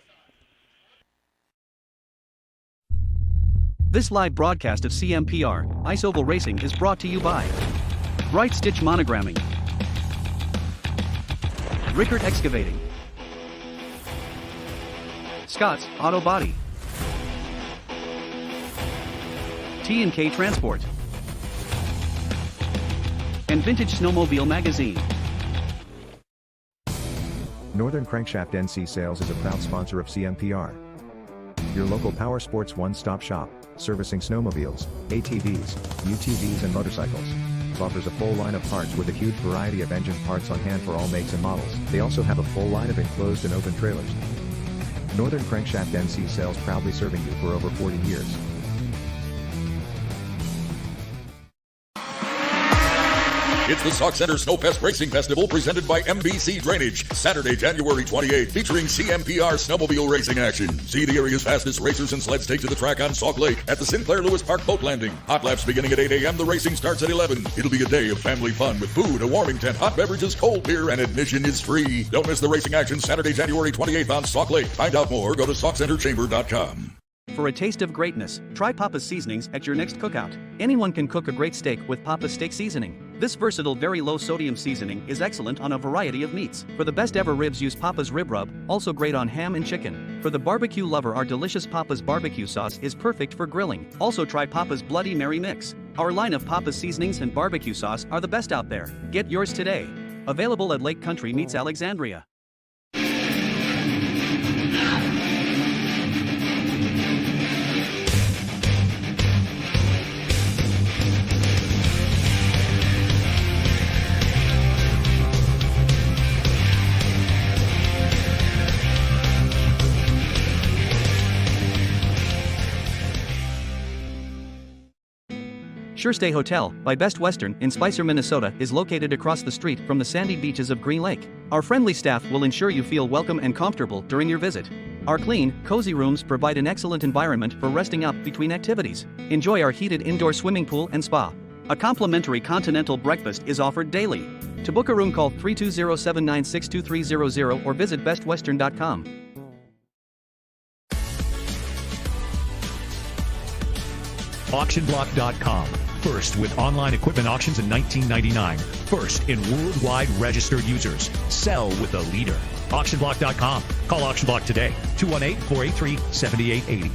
This live broadcast of CMPR, Ice Oval Racing is brought to you by Bright Stitch Monogramming, Rickert Excavating, Scott's Auto Body, T&K Transport, and Vintage Snowmobile Magazine. Northern Crankshaft NC Sales is a proud sponsor of CMPR. Your local power sports one-stop shop, servicing snowmobiles, ATVs, UTVs and motorcycles. Offers a full line of parts with a huge variety of engine parts on hand for all makes and models. They also have a full line of enclosed and open trailers. Northern Crankshaft NC Sales, proudly serving you for over 40 years. It's the Sauk Centre Snowfest Racing Festival presented by MBC Drainage. Saturday, January 28th, featuring CMPR snowmobile racing action. See the area's fastest racers and sleds take to the track on Sauk Lake at the Sinclair Lewis Park Boat Landing. Hot laps beginning at 8 a.m. The racing starts at 11. It'll be a day of family fun with food, a warming tent, hot beverages, cold beer, and admission is free. Don't miss the racing action Saturday, January 28th on Sauk Lake. Find out more. Go to SaukCentreChamber.com. For a taste of greatness, try Papa's Seasonings at your next cookout. Anyone can cook a great steak with Papa's Steak Seasoning. This versatile, very low-sodium seasoning is excellent on a variety of meats. For the best ever ribs, use Papa's Rib Rub, also great on ham and chicken. For the barbecue lover, our delicious Papa's Barbecue Sauce is perfect for grilling. Also try Papa's Bloody Mary Mix. Our line of Papa's Seasonings and barbecue sauce are the best out there. Get yours today. Available at Lake Country Meats Alexandria. Surestay Hotel by Best Western in Spicer, Minnesota is located across the street from the sandy beaches of Green Lake. Our friendly staff will ensure you feel welcome and comfortable during your visit. Our clean, cozy rooms provide an excellent environment for resting up between activities. Enjoy our heated indoor swimming pool and spa. A complimentary continental breakfast is offered daily. To book a room, call 320-796-2300 or visit bestwestern.com. AuctionBlock.com. First with online equipment auctions in 1999. First in worldwide registered users. Sell with a leader. AuctionBlock.com. Call AuctionBlock today. 218-483-7880.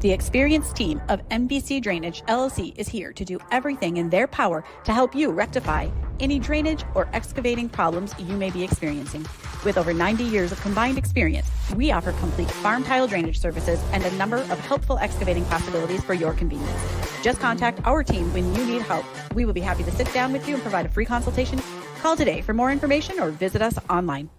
The experienced team of MBC Drainage LLC is here to do everything in their power to help you rectify any drainage or excavating problems you may be experiencing. With over 90 years of combined experience, we offer complete farm tile drainage services and a number of helpful excavating possibilities for your convenience. Just contact our team when you need help. We will be happy to sit down with you and provide a free consultation. Call today for more information or visit us online.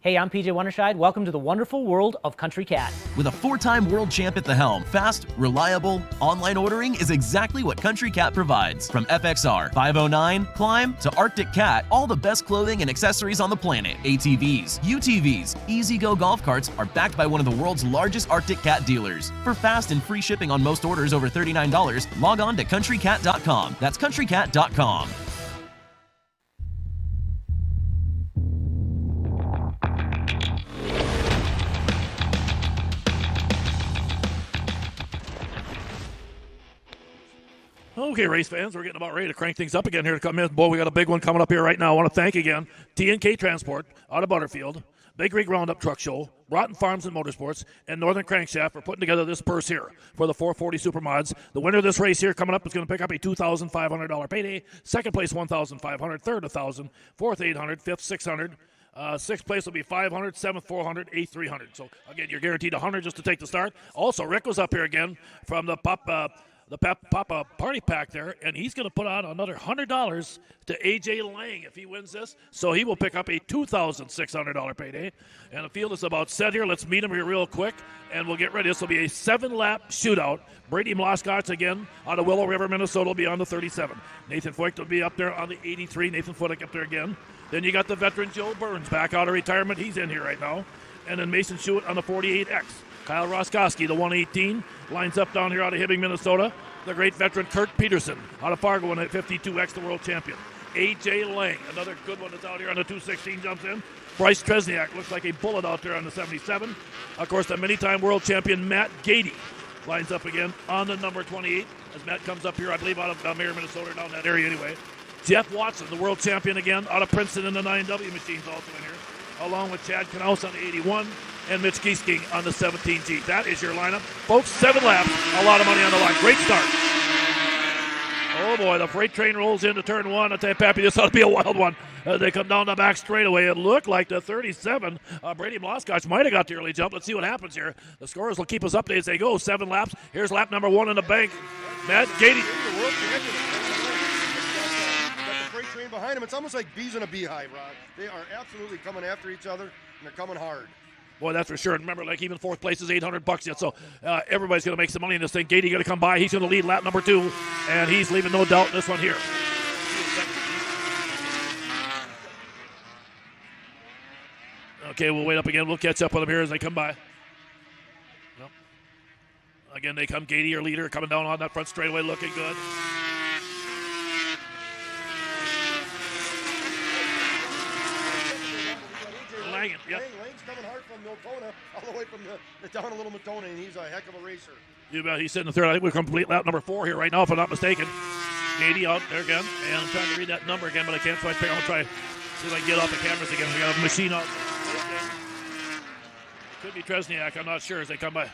Hey, I'm PJ Wonderscheid. Welcome to the wonderful world of Country Cat. With a 4-time world champ at the helm, fast, reliable, online ordering is exactly what Country Cat provides. From FXR, 509, Climb, to Arctic Cat, all the best clothing and accessories on the planet. ATVs, UTVs, E-Z-GO golf carts are backed by one of the world's largest Arctic Cat dealers. For fast and free shipping on most orders over $39, log on to countrycat.com. That's countrycat.com. Okay, race fans, we're getting about ready to crank things up again here to come in. Boy, we got a big one coming up here right now. I want to thank again T&K Transport out of Butterfield, Big Rig Roundup Truck Show, Broughton Farms and Motorsports, and Northern Crankshaft for putting together this purse here for the 440 Supermods. The winner of this race here coming up is going to pick up a $2,500 payday. Second place, $1,500. Third, $1,000. Fourth, $800. Fifth, $600. Sixth place will be $500, seventh $400, eighth $300. So again, you're guaranteed $100 just to take the start. Also, Rick was up here again from the Papa Party Pack there, and he's going to put on another $100 to AJ Lang if he wins this. So he will pick up a $2,600 payday. And the field is about set here. Let's meet him here real quick, and we'll get ready. This will be a 7-lap shootout. Brady Mloskotch again out of Willow River, Minnesota will be on the 37. Nathan Foyt will be up there on the 83. Nathan Foyt up there again. Then you got the veteran Joe Burns back out of retirement. He's in here right now. And then Mason Schuett on the 48X. Kyle Roskoski, the 118, lines up down here out of Hibbing, Minnesota. The great veteran Kurt Peterson out of Fargo in at 52X, the world champion. A.J. Lang, another good one that's out here on the 216, jumps in. Bryce Tresniak looks like a bullet out there on the 77. Of course, the many-time world champion Matt Gady lines up again on the number 28 as Matt comes up here, I believe, out of Mayer, Minnesota, down that area anyway. Jeff Watson, the world champion again, out of Princeton in the 9W machines also in here, along with Chad Knaus on the 81. And Mitch Giesking on the 17G. That is your lineup. Folks, 7 laps, a lot of money on the line. Great start. Oh, boy, the freight train rolls into turn 1. I tell you, Pappy, this ought to be a wild one. They come down the back straightaway. It looked like the 37, Brady Mloskotch, might have got the early jump. Let's see what happens here. The scorers will keep us updated as they go. 7 laps. Here's lap number 1 in the bank. Matt Gady. Freight train behind him. It's almost like bees in a beehive, Rod. They are absolutely coming after each other, and they're coming hard. Boy, that's for sure. And remember, like even fourth place is $800 yet, so everybody's going to make some money in this thing. Gady going to come by. He's going to lead lap number 2, and he's leaving no doubt in this one here. Okay, we'll wait up again. We'll catch up with them here as they come by. Well, again, they come. Gady, your leader, coming down on that front straightaway, looking good. Yep. Lang's coming hard from Miltona, all the way from the town of Little Miltona, and he's a heck of a racer. You bet. He's sitting in third. I think we're complete lap number 4 here right now, if I'm not mistaken. Gady out there again, and I'm trying to read that number again, but I can't. So I'm going to try see if I can get off the cameras again. We got a machine out. Could be Tresniak. I'm not sure as they come by.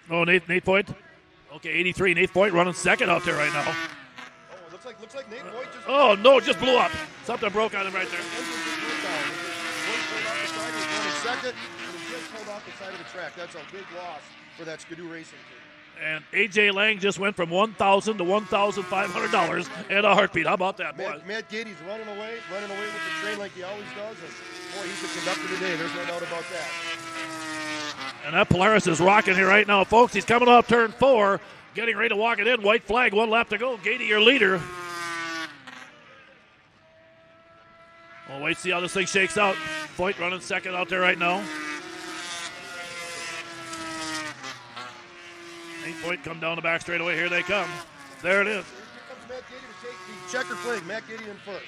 Oh, Nate Foyt. Okay, 83. Nate Foyt running second out there right now. Oh, looks like Nate Foyt just. Oh no, it just blew up. Something broke on him right there. Second, and he just pulled off the side of the track. That's a big loss for that Skidoo Racing team. And A.J. Lang just went from $1,000 to $1,500 in a heartbeat. How about that, boy? Matt Gady's running away with the train like he always does. And boy, he's the conductor today. There's no doubt about that. And that Polaris is rocking here right now, folks. He's coming off turn 4, getting ready to walk it in. White flag, 1 lap to go. Gady, your leader. We'll wait to see how this thing shakes out. Foyt running second out there right now. Nate Foyt come down the back straightaway. Here they come. There it is. Here comes Matt Gady to take the checker flag. Matt Gady in first.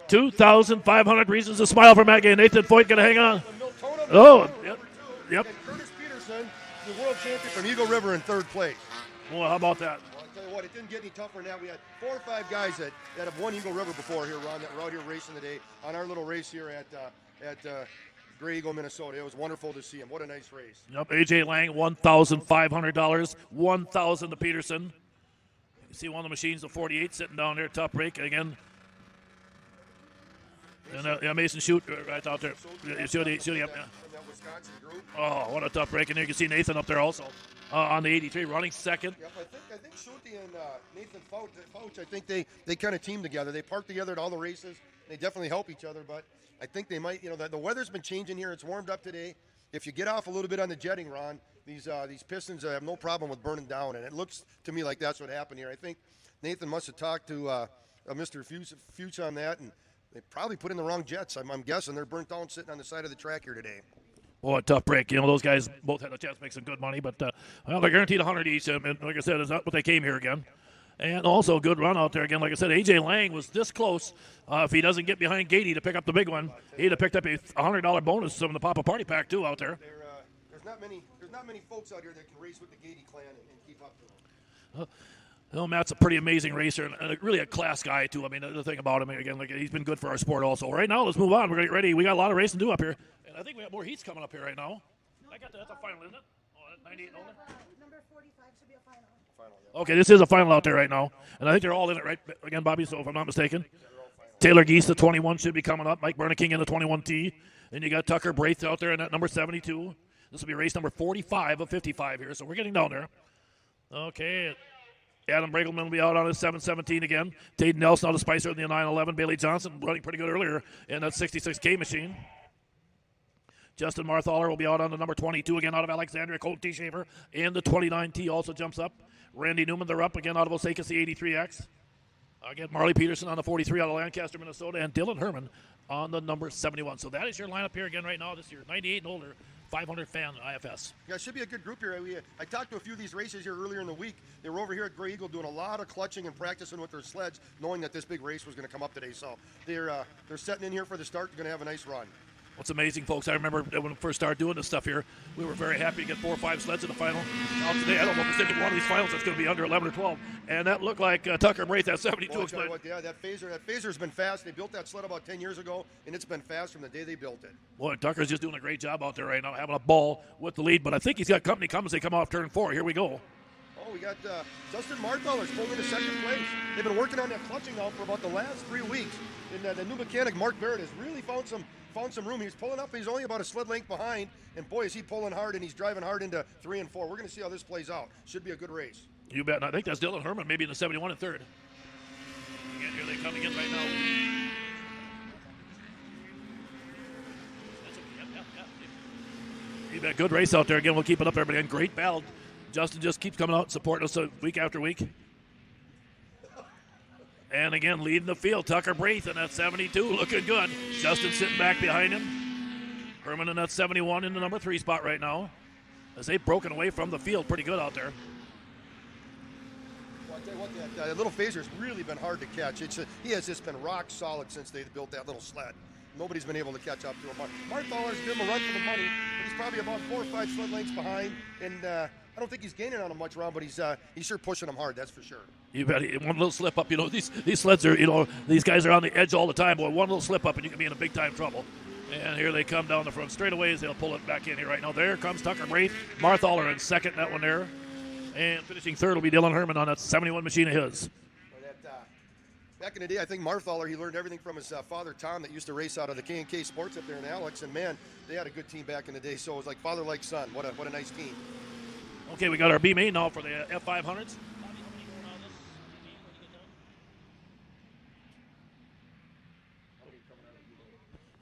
2,500 reasons to smile for Matt Gady. Nathan Foyt going to hang on. Oh, yep. And Curtis Peterson, the world champion from Eagle River in third place. Well, how about that? Well, I'll tell you what, it didn't get any tougher than that. We had 4 or 5 guys that have won Eagle River before here, Ron, that were out here racing today on our little race here at Grey Eagle, Minnesota. It was wonderful to see him. What a nice race. Yep, A.J. Lang, $1,500. $1,000 to Peterson. You see one of the machines, the 48, sitting down there, top break. Again, and Mason Schuett right out there. Shoot, yep. Oh, what a tough break. And you can see Nathan up there also on the 83, running second. Yep, I think Schulte and Nathan Fouch, I think they kind of team together. They park together at all the races. They definitely help each other, but I think they might, the weather's been changing here. It's warmed up today. If you get off a little bit on the jetting, Ron, these pistons have no problem with burning down, and it looks to me like that's what happened here. I think Nathan must have talked to Mr. Fuchs on that, and they probably put in the wrong jets. I'm guessing they're burnt down sitting on the side of the track here today. Boy, a tough break. Those guys both had a chance to make some good money, but well, they're guaranteed 100 each. And like I said, it's not what they came here again. And also a good run out there again. Like I said, A.J. Lang was this close. If he doesn't get behind Gady to pick up the big one, he'd have picked up a $100 bonus from the Papa Party Pack too out there. There's not many folks out here that can race with the Gady clan and keep up to them. Matt's a pretty amazing racer and really a class guy too. I mean, the thing about him again, like he's been good for our sport also. Right now, let's move on. We're getting ready. We got a lot of racing to do up here, and I think we have more heats coming up here right now. I got that's a final, isn't it? Oh, 98 over. Number 45 should be a final. Okay, this is a final out there right now, and I think they're all in it, right? Again, Bobby, so if I'm not mistaken. Taylor Geese, the 21, should be coming up. Mike Berneking in the 21T. Then you got Tucker Braith out there in that number 72. This will be race number 45 of 55 here, so we're getting down there. Okay, Adam Bragelman will be out on his 717 again. Taden Nelson out of Spicer in the 911. Bailey Johnson running pretty good earlier in that 66K machine. Justin Marthaler will be out on the number 22 again out of Alexandria. Colton T. Shaver in the 29T also jumps up. Randy Newman, they're up again out of Osaka, the 83X. Again, Marley Peterson on the 43 out of Lancaster, Minnesota, and Dylan Herman on the number 71. So that is your lineup here again right now this year. 98 and older, 500 fan IFS. Yeah, it should be a good group here. I talked to a few of these races here earlier in the week. They were over here at Grey Eagle doing a lot of clutching and practicing with their sleds, knowing that this big race was going to come up today. So they're setting in here for the start. They're going to have a nice run. What's amazing, folks, I remember when we first started doing this stuff here, we were very happy to get 4 or 5 sleds in the final. Now today, I don't know if there's one of these finals that's going to be under 11 or 12. And that looked like Tucker Braith at 72. Yeah, that phaser's been fast. They built that sled about 10 years ago, and it's been fast from the day they built it. Boy, Tucker's just doing a great job out there right now, having a ball with the lead. But I think he's got company coming as they come off turn 4. Here we go. Oh, we got Justin Marthaler's pulling into second place. They've been working on that clutching now for about the last 3 weeks. And the new mechanic, Mark Barrett, has really found some room. He's pulling up. He's only about a sled length behind. And, boy, is he pulling hard, and he's driving hard into 3 and 4. We're going to see how this plays out. Should be a good race. You bet. And I think that's Dylan Herman, maybe in the 71 and 3rd. Again, here they come again right now. You bet. Good race out there. Again, we'll keep it up there. But again, great battle. Justin just keeps coming out and supporting us week after week. And again, leading the field, Tucker Braith in that 72, looking good. Justin sitting back behind him. Herman in that 71 in the number 3 spot right now. As they've broken away from the field pretty good out there. Well, I tell you what, that little phaser's really been hard to catch. He has just been rock solid since they built that little sled. Nobody's been able to catch up to him. Marthaler's given him a run for the money, but he's probably about 4 or 5 sled lengths behind. And I don't think he's gaining on him much, Ron, but he's sure pushing him hard, that's for sure. You bet. One little slip up, these sleds are, these guys are on the edge all the time. Boy, one little slip up and you can be in a big time trouble. And here they come down the front straightaways. They'll pull it back in here right now. There comes Tucker Braith. Marthaler in second, that one there. And finishing 3rd will be Dylan Herman on that 71 machine of his. Back in the day, I think Marthaler, he learned everything from his father, Tom, that used to race out of the K&K Sports up there in Alex. And, man, they had a good team back in the day. So it was like father like son. What a nice team. Okay, we got our B main now for the F500s.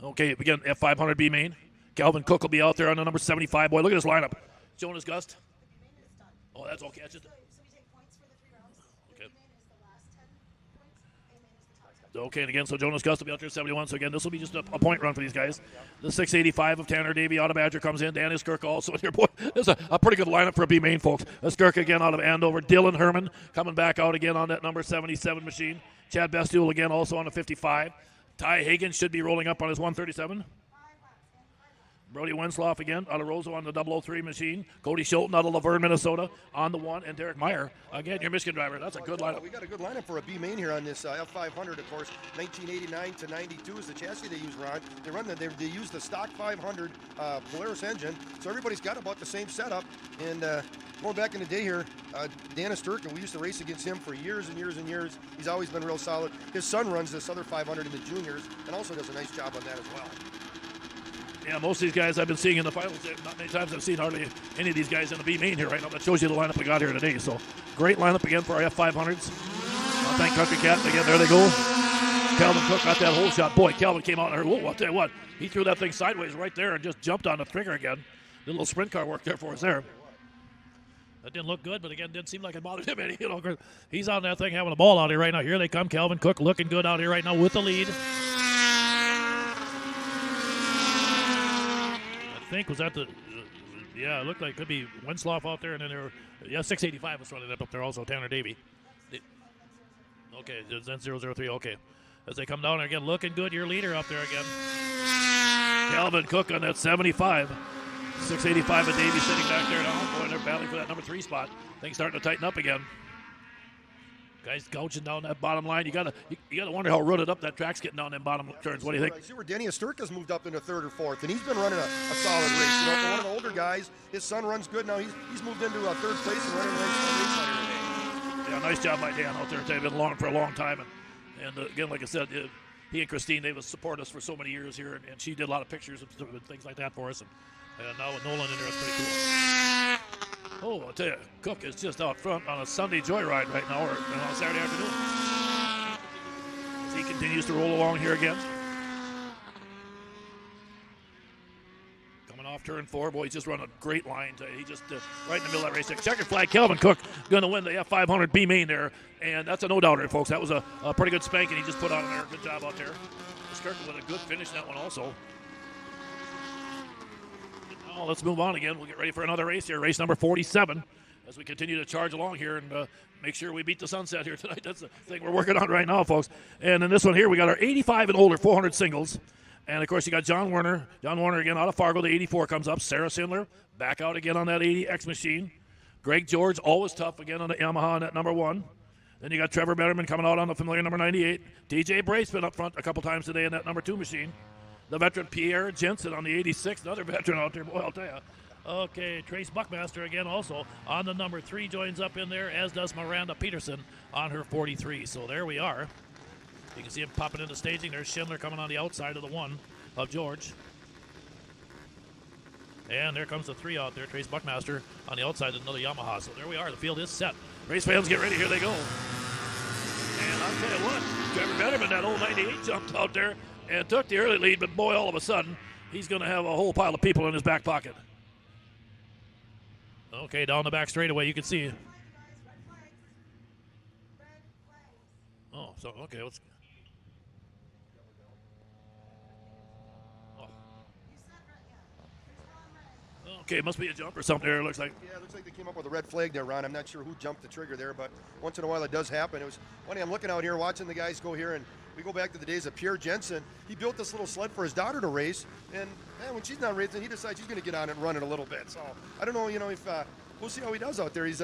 Okay, again, F500 B main. Calvin Cook will be out there on the number 75. Boy, look at this lineup. Jonas Gust. Oh, that's okay. That's just okay, and again, so Jonas Gust will be out there at 71. So, again, this will be just a point run for these guys. The 685 of Tanner Davey out of Badger comes in. Danny Skirk also in here. Boy, this is a pretty good lineup for a B main, folks. Skirk again out of Andover. Dylan Herman coming back out again on that number 77 machine. Chad Bestial again also on a 55. Ty Hagen should be rolling up on his 137. Brody Wensloff again out of Roseau on the 003 machine. Cody Schulten out of Laverne, Minnesota on the 1. And Derek Meyer, again, your Michigan driver. That's a good lineup. We got a good lineup for a B main here on this F500, of course. 1989 to 92 is the chassis they use, Ron. They use the stock 500 Polaris engine, so everybody's got about the same setup. And going back in the day here, Dennis Turkin, we used to race against him for years and years and years. He's always been real solid. His son runs this other 500 in the juniors and also does a nice job on that as well. Yeah, most of these guys I've been seeing in the finals, not many times I've seen hardly any of these guys in the B main here right now. That shows you the lineup we got here today. So great lineup again for our F500s. Thank Country Cat. Again, there they go. Calvin Cook got that hole shot. Boy, Calvin came out and whoa, I'll tell you what. He threw that thing sideways right there and just jumped on the trigger again. Did a little sprint car work there for us there. That didn't look good, but again, didn't seem like it bothered him any. You know, he's on that thing having a ball out here right now. Here they come. Calvin Cook looking good out here right now with the lead. I think was that the yeah, it looked like it could be Wensloff out there, and then there were, 685 was running up there also, Tanner Davey. Okay, then 003, okay. As they come down there again, looking good, your leader up there again. Calvin Cook on that 75. 685 of Davey sitting back there now. Boy, they're battling for that number 3 spot. Things starting to tighten up again. Guys gouging down that bottom line. You gotta wonder how rooted up that track's getting down them bottom turns. What do you think? I see where Denny Asturka's moved up into 3rd or 4th, and he's been running a solid race. You know, for one of the older guys, his son runs good now. He's moved into 3rd place and running a race today. Yeah, nice job by Dan out there. They've been along for a long time, and again, like I said, he and Christine, they've supported us for so many years here, and she did a lot of pictures and things like that for us. And now with Nolan in there, it's pretty cool. Oh, I'll tell you, Cook is just out front on a Sunday joyride right now, or on Saturday afternoon. As he continues to roll along here again. Coming off turn 4, boy, he's just run a great line today. He just right in the middle of that race. Checkered flag, Calvin Cook going to win the F500 B main there, and that's a no-doubter, folks. That was a pretty good spanking he just put on there. Good job out there. Skirkin with a good finish in that one also. Now let's move on again. We'll get ready for another race here, race number 47, as we continue to charge along here and make sure we beat the sunset here tonight. That's the thing we're working on right now, folks. And in this one here, we got our 85 and older 400 singles. And, of course, you got John Werner. John Werner again out of Fargo. The 84 comes up. Sarah Sindler back out again on that 80X machine. Greg George, always tough again on the Yamaha on that number 1. Then you got Trevor Betterman coming out on the familiar number 98. DJ Brace been up front a couple times today in that number 2 machine. The veteran Pierre Jensen on the 86, another veteran out there. Boy, I'll tell you. Okay, Trace Buckmaster again also on the number 3 joins up in there, as does Miranda Peterson on her 43. So there we are. You can see him popping into staging. There's Schindler coming on the outside of the 1 of George. And there comes the 3 out there, Trace Buckmaster on the outside of another Yamaha. So there we are. The field is set. Race fans, get ready. Here they go. And I'll tell you what, Trevor Betterman, that old 98, jumped out there and took the early lead, but boy, all of a sudden, he's going to have a whole pile of people in his back pocket. Okay, down the back straightaway, you can see. Oh, so, okay, let's. Oh. Okay, must be a jump or something there, it looks like. Yeah, it looks like they came up with a red flag there, Ron. I'm not sure who jumped the trigger there, but once in a while it does happen. It was funny, I'm looking out here, watching the guys go here, and we go back to the days of Pierre Jensen. He built this little sled for his daughter to race, and when she's not racing, he decides he's going to get on it and run it a little bit. So I don't know, if we'll see how he does out there. He's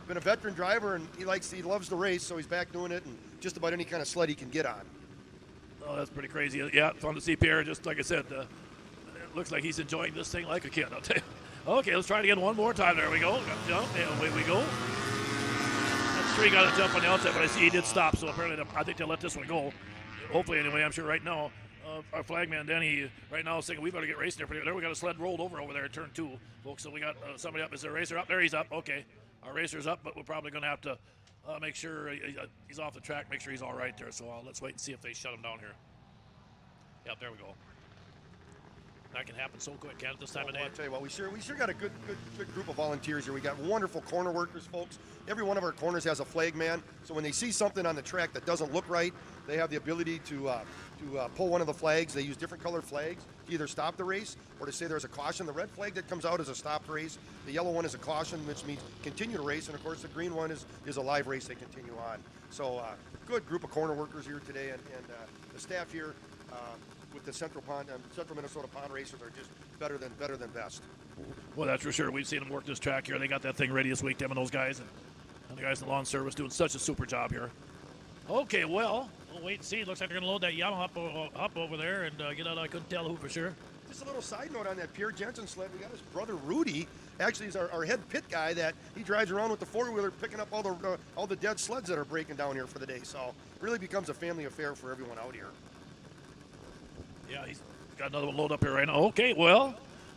been a veteran driver, and he loves to race, so he's back doing it, and just about any kind of sled he can get on. Oh, that's pretty crazy. Yeah, fun to see Pierre. Just like I said, it looks like he's enjoying this thing like a kid. I'll tell you. Okay, let's try it again one more time. There we go. Got to jump, and away we go. That 3 got to jump on the outside, but I see he did stop, so apparently I think they'll let this one go. Hopefully, anyway, I'm sure right now, our flagman Denny right now is thinking we better get racing there. There we got a sled rolled over there in turn 2, folks. So we got somebody up. Is there a racer up? There he's up. Okay, our racer's up, but we're probably going to have to make sure he's off the track, make sure he's all right there. So let's wait and see if they shut him down here. Yep, there we go. That can happen so quick, can't it, this time of day? I'll tell you what, we sure got a good group of volunteers here. We got wonderful corner workers, folks. Every one of our corners has a flag man, so when they see something on the track that doesn't look right, they have the ability to pull one of the flags. They use different colored flags to either stop the race or to say there's a caution. The red flag that comes out is a stopped race. The yellow one is a caution, which means continue to race, and of course the green one is a live race. They continue on. So good group of corner workers here today, and the staff here. With the Central Minnesota Pond Racers are just better than best. Well, that's for sure. We've seen them work this track here. They got that thing ready this week, them and those guys, and the guys in the lawn service doing such a super job here. Okay, well, we'll wait and see. Looks like they're going to load that Yamaha up over there and get out. I couldn't tell who for sure. Just a little side note on that Pierre Jensen sled. We got his brother Rudy. Actually, he's our head pit guy that he drives around with the 4-wheeler picking up all the dead sleds that are breaking down here for the day. So really becomes a family affair for everyone out here. Yeah, Got another one loaded up here right now. Okay, well,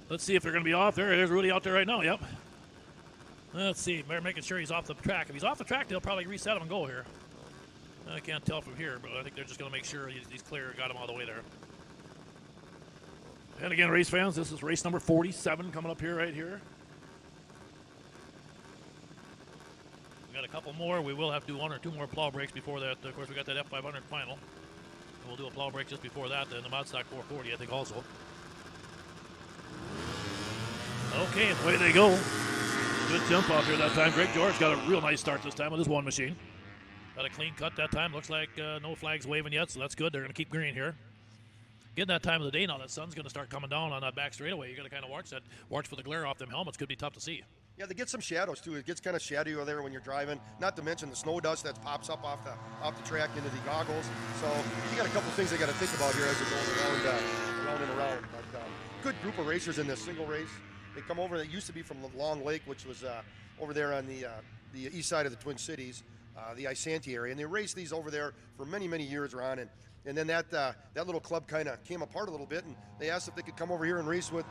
let's see if they're going to be off there. There's Rudy out there right now. Yep. Let's see. They're making sure he's off the track. If he's off the track, they'll probably reset him and go here. I can't tell from here, but I think they're just going to make sure he's clear. Got him all the way there. And again, race fans, this is race number 47 coming up here right here. We got a couple more. We will have to do 1 or 2 more plow breaks before that. Of course, we got that F500 final. And we'll do a plow break just before that, and the Modstock 440, I think, also. Okay, away they go. Good jump off here that time. Greg George got a real nice start this time with his one machine. Got a clean cut that time. Looks like no flags waving yet, so that's good. They're going to keep green here. Getting that time of the day now, that sun's going to start coming down on that back straightaway. You got to kind of watch for the glare off them helmets. Could be tough to see. Yeah, they get some shadows too. It gets kind of shadowy over there when you're driving. Not to mention the snow dust that pops up off the track into the goggles. So you got a couple things they got to think about here as you're going around and around. But good group of racers in this single race. They come over. That used to be from Long Lake, which was over there on the east side of the Twin Cities, the Isanti area, and they raced these over there for many years, Ron. And then that little club kind of came apart a little bit, and they asked if they could come over here and race with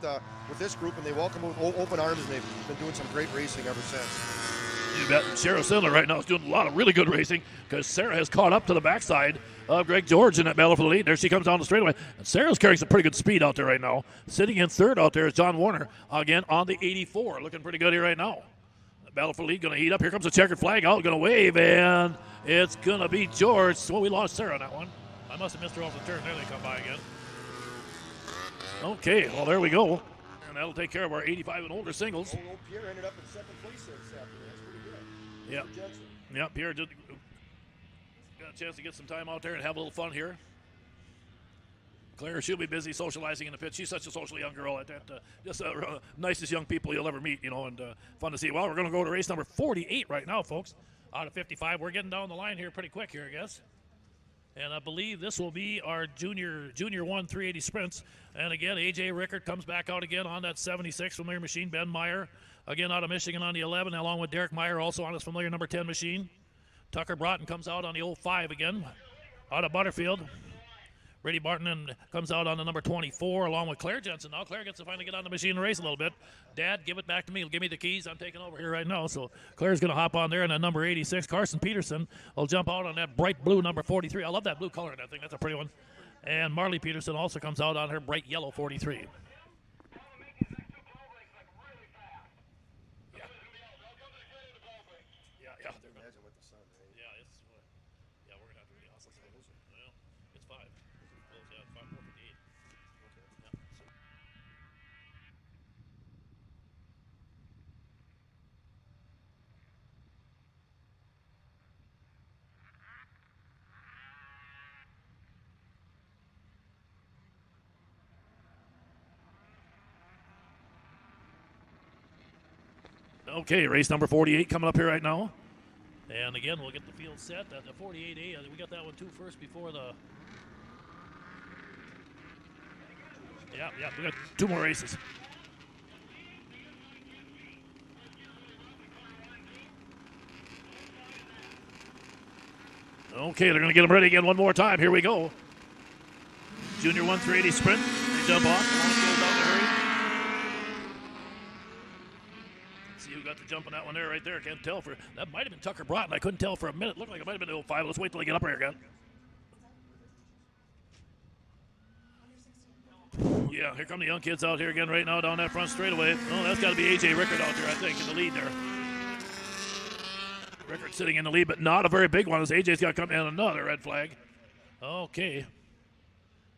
this group, and they welcome them with open arms, and they've been doing some great racing ever since. You bet. Sarah Sindler right now is doing a lot of really good racing because Sarah has caught up to the backside of Greg George in that battle for the lead. There she comes down the straightaway. And Sarah's carrying some pretty good speed out there right now. Sitting in third out there is John Warner, again on the 84. Looking pretty good here right now. The battle for the lead going to heat up. Here comes the checkered flag out. Going to wave, and it's going to be George. So we lost Sarah on that one. I must have missed her off the turn. There they come by again. Okay, well, there we go. And that'll take care of our 85 and older singles. Old Pierre ended up in second place there this afternoon. That's pretty good. Yeah. Yeah, Pierre just got a chance to get some time out there and have a little fun here. Claire, she'll be busy socializing in the pit. She's such a social young girl at that. Just nicest young people you'll ever meet, and fun to see. Well, we're going to go to race number 48 right now, folks. Out of 55. We're getting down the line here pretty quick here, I guess. And I believe this will be our junior 1 380 sprints. And again, A.J. Rickard comes back out again on that 76 familiar machine. Ben Meyer, again out of Michigan on the 11, along with Derek Meyer, also on his familiar number 10 machine. Tucker Broughton comes out on the 05 again, out of Butterfield. Brady Barton comes out on the number 24, along with Claire Jensen. Now Claire gets to finally get on the machine and race a little bit. Dad, give it back to me. Give me the keys. I'm taking over here right now. So Claire's going to hop on there, and then number 86, Carson Peterson, will jump out on that bright blue number 43. I love that blue color in that thing. That's a pretty one. And Marley Peterson also comes out on her bright yellow 43. Okay, race number 48 coming up here right now. And again, we'll get the field set. At the 48A, we got that one too first before the... Yeah, we got 2 more races. Okay, they're going to get them ready again one more time. Here we go. Junior 1 380 sprint. They jump off. Got the jump on that one there, right there. Can't tell for that might have been Tucker Broughton. I couldn't tell for a minute. Looked like it might have been the 05. Let's wait till they get up here again. Yeah, here come the young kids out here again right now down that front straightaway. Oh, that's got to be A.J. Rickard out there, I think, in the lead there. Rickard sitting in the lead, but not a very big one as A.J.'s got to come in. Another red flag. Okay.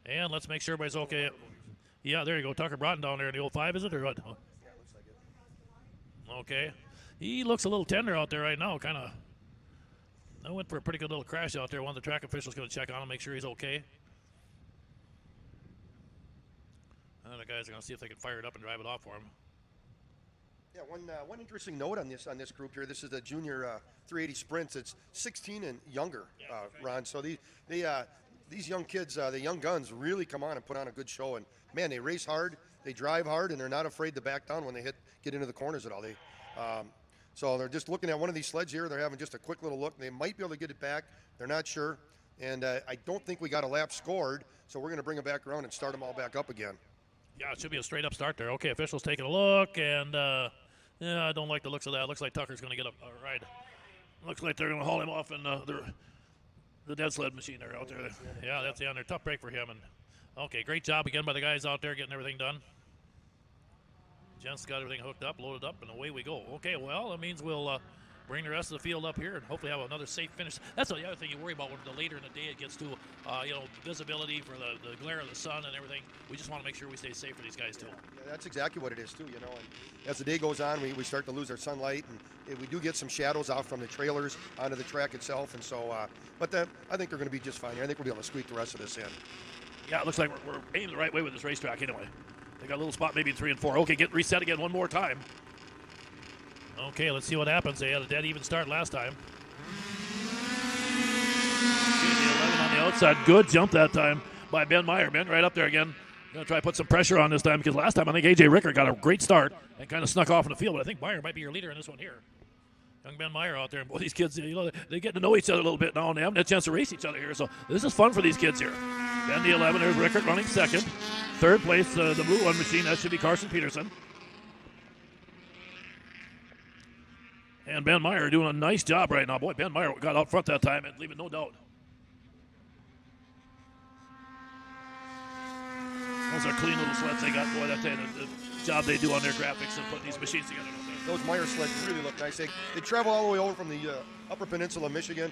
And let's make sure everybody's okay. Yeah, there you go. Tucker Broughton down there in the 05, is it, or what? Okay. He looks a little tender out there right now, kind of. I went for a pretty good little crash out there. One of the track officials going to check on him, make sure he's okay. And the guys are going to see if they can fire it up and drive it off for him. Yeah, one interesting note on this group here. This is the junior 380 sprints. It's 16 and younger, Ron. So these young kids, the young guns, really come on and put on a good show. And man, they race hard, they drive hard, and they're not afraid to back down when they get into the corners at all. So they're just looking at one of these sleds here. They're having just a quick little look. They might be able to get it back. They're not sure. and I don't think we got a lap scored, so we're going to bring them back around and start them all back up again. Yeah, it should be a straight up start there. Okay, officials taking a look, and yeah, I don't like the looks of that. Looks like Tucker's going to get a ride. Looks like they're going to haul him off in the dead sled machine there out there. Yeah, that's the end. Tough break for him. And okay, great job again by the guys out there getting everything done. Jens got everything hooked up, loaded up, and away we go. Okay, well, that means we'll bring the rest of the field up here and hopefully have another safe finish. That's the other thing you worry about when the later in the day it gets to, visibility for the glare of the sun and everything. We just want to make sure we stay safe for these guys too. Yeah, that's exactly what it is too, And as the day goes on, we start to lose our sunlight, and we do get some shadows out from the trailers onto the track itself. And so, but then I think they're going to be just fine here. I think we'll be able to squeak the rest of this in. Yeah, it looks like we're aiming the right way with this racetrack anyway. They got a little spot maybe in 3 and 4. Okay, get reset again one more time. Okay, let's see what happens. They had a dead even start last time. The 11 on the outside. Good jump that time by Ben Meyer. Ben right up there again. Going to try to put some pressure on this time because last time I think A.J. Rickert got a great start and kind of snuck off in the field. But I think Meyer might be your leader in this one here. Young Ben Meyer out there. And boy, these kids, they get to know each other a little bit now, and they haven't had a chance to race each other here. So this is fun for these kids here. Ben the 11. There's Rickert running second. Third place, the blue one machine. That should be Carson Peterson. And Ben Meyer doing a nice job right now. Boy, Ben Meyer got out front that time and leaving no doubt. Those are clean little sleds they got. Boy, that's the job they do on their graphics and putting these machines together. Those Meyer sleds really look nice. They travel all the way over from the Upper Peninsula of Michigan.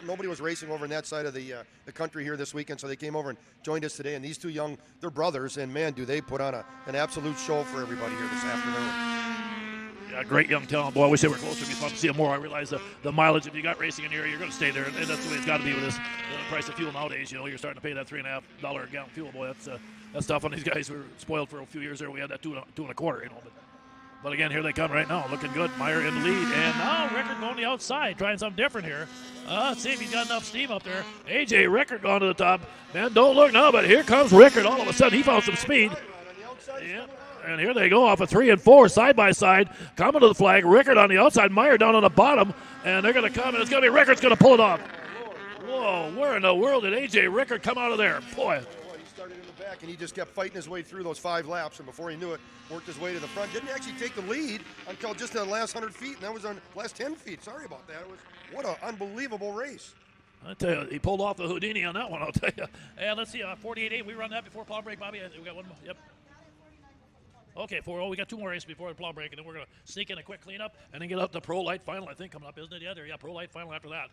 Nobody was racing over on that side of the country here this weekend, so they came over and joined us today. And these two they're brothers, and man, do they put on an absolute show for everybody here this afternoon. Yeah, great young talent. Boy, I wish they were closer. It'd be fun to see them more. I realize the mileage, if you got racing in here, you're going to stay there. And that's the way it's got to be with this price of fuel nowadays. You're starting to pay that $3.50 a gallon fuel. Boy, that's tough on these guys. We were spoiled for a few years there. We had that two and a quarter, But again, here they come right now, looking good. Meyer in the lead, and now Rickert going the outside, trying something different here. Let's see if he's got enough steam up there. A.J. Rickert going to the top. Man, don't look now, but here comes Rickert. All of a sudden, he found some speed. Yeah. And here they go off of 3 and 4, side by side, coming to the flag. Rickert on the outside, Meyer down on the bottom, and they're going to come, and it's going to be Rickert's going to pull it off. Whoa, where in the world did A.J. Rickert come out of there? Boy. He started in the back, and he just kept fighting his way through those 5 laps, and before he knew it, worked his way to the front. Didn't actually take the lead until just the last 100 feet, and that was on the last 10 feet. Sorry about that. What an unbelievable race. I tell you, he pulled off the Houdini on that one, I'll tell you. And let's see, 48.8, we run that before plow break, Bobby. We got one more, yep. Okay, we got 2 more races before the plow break, and then we're going to sneak in a quick cleanup and then get up the Pro Light Final, I think, coming up, isn't it? Yeah, Pro Light Final after that.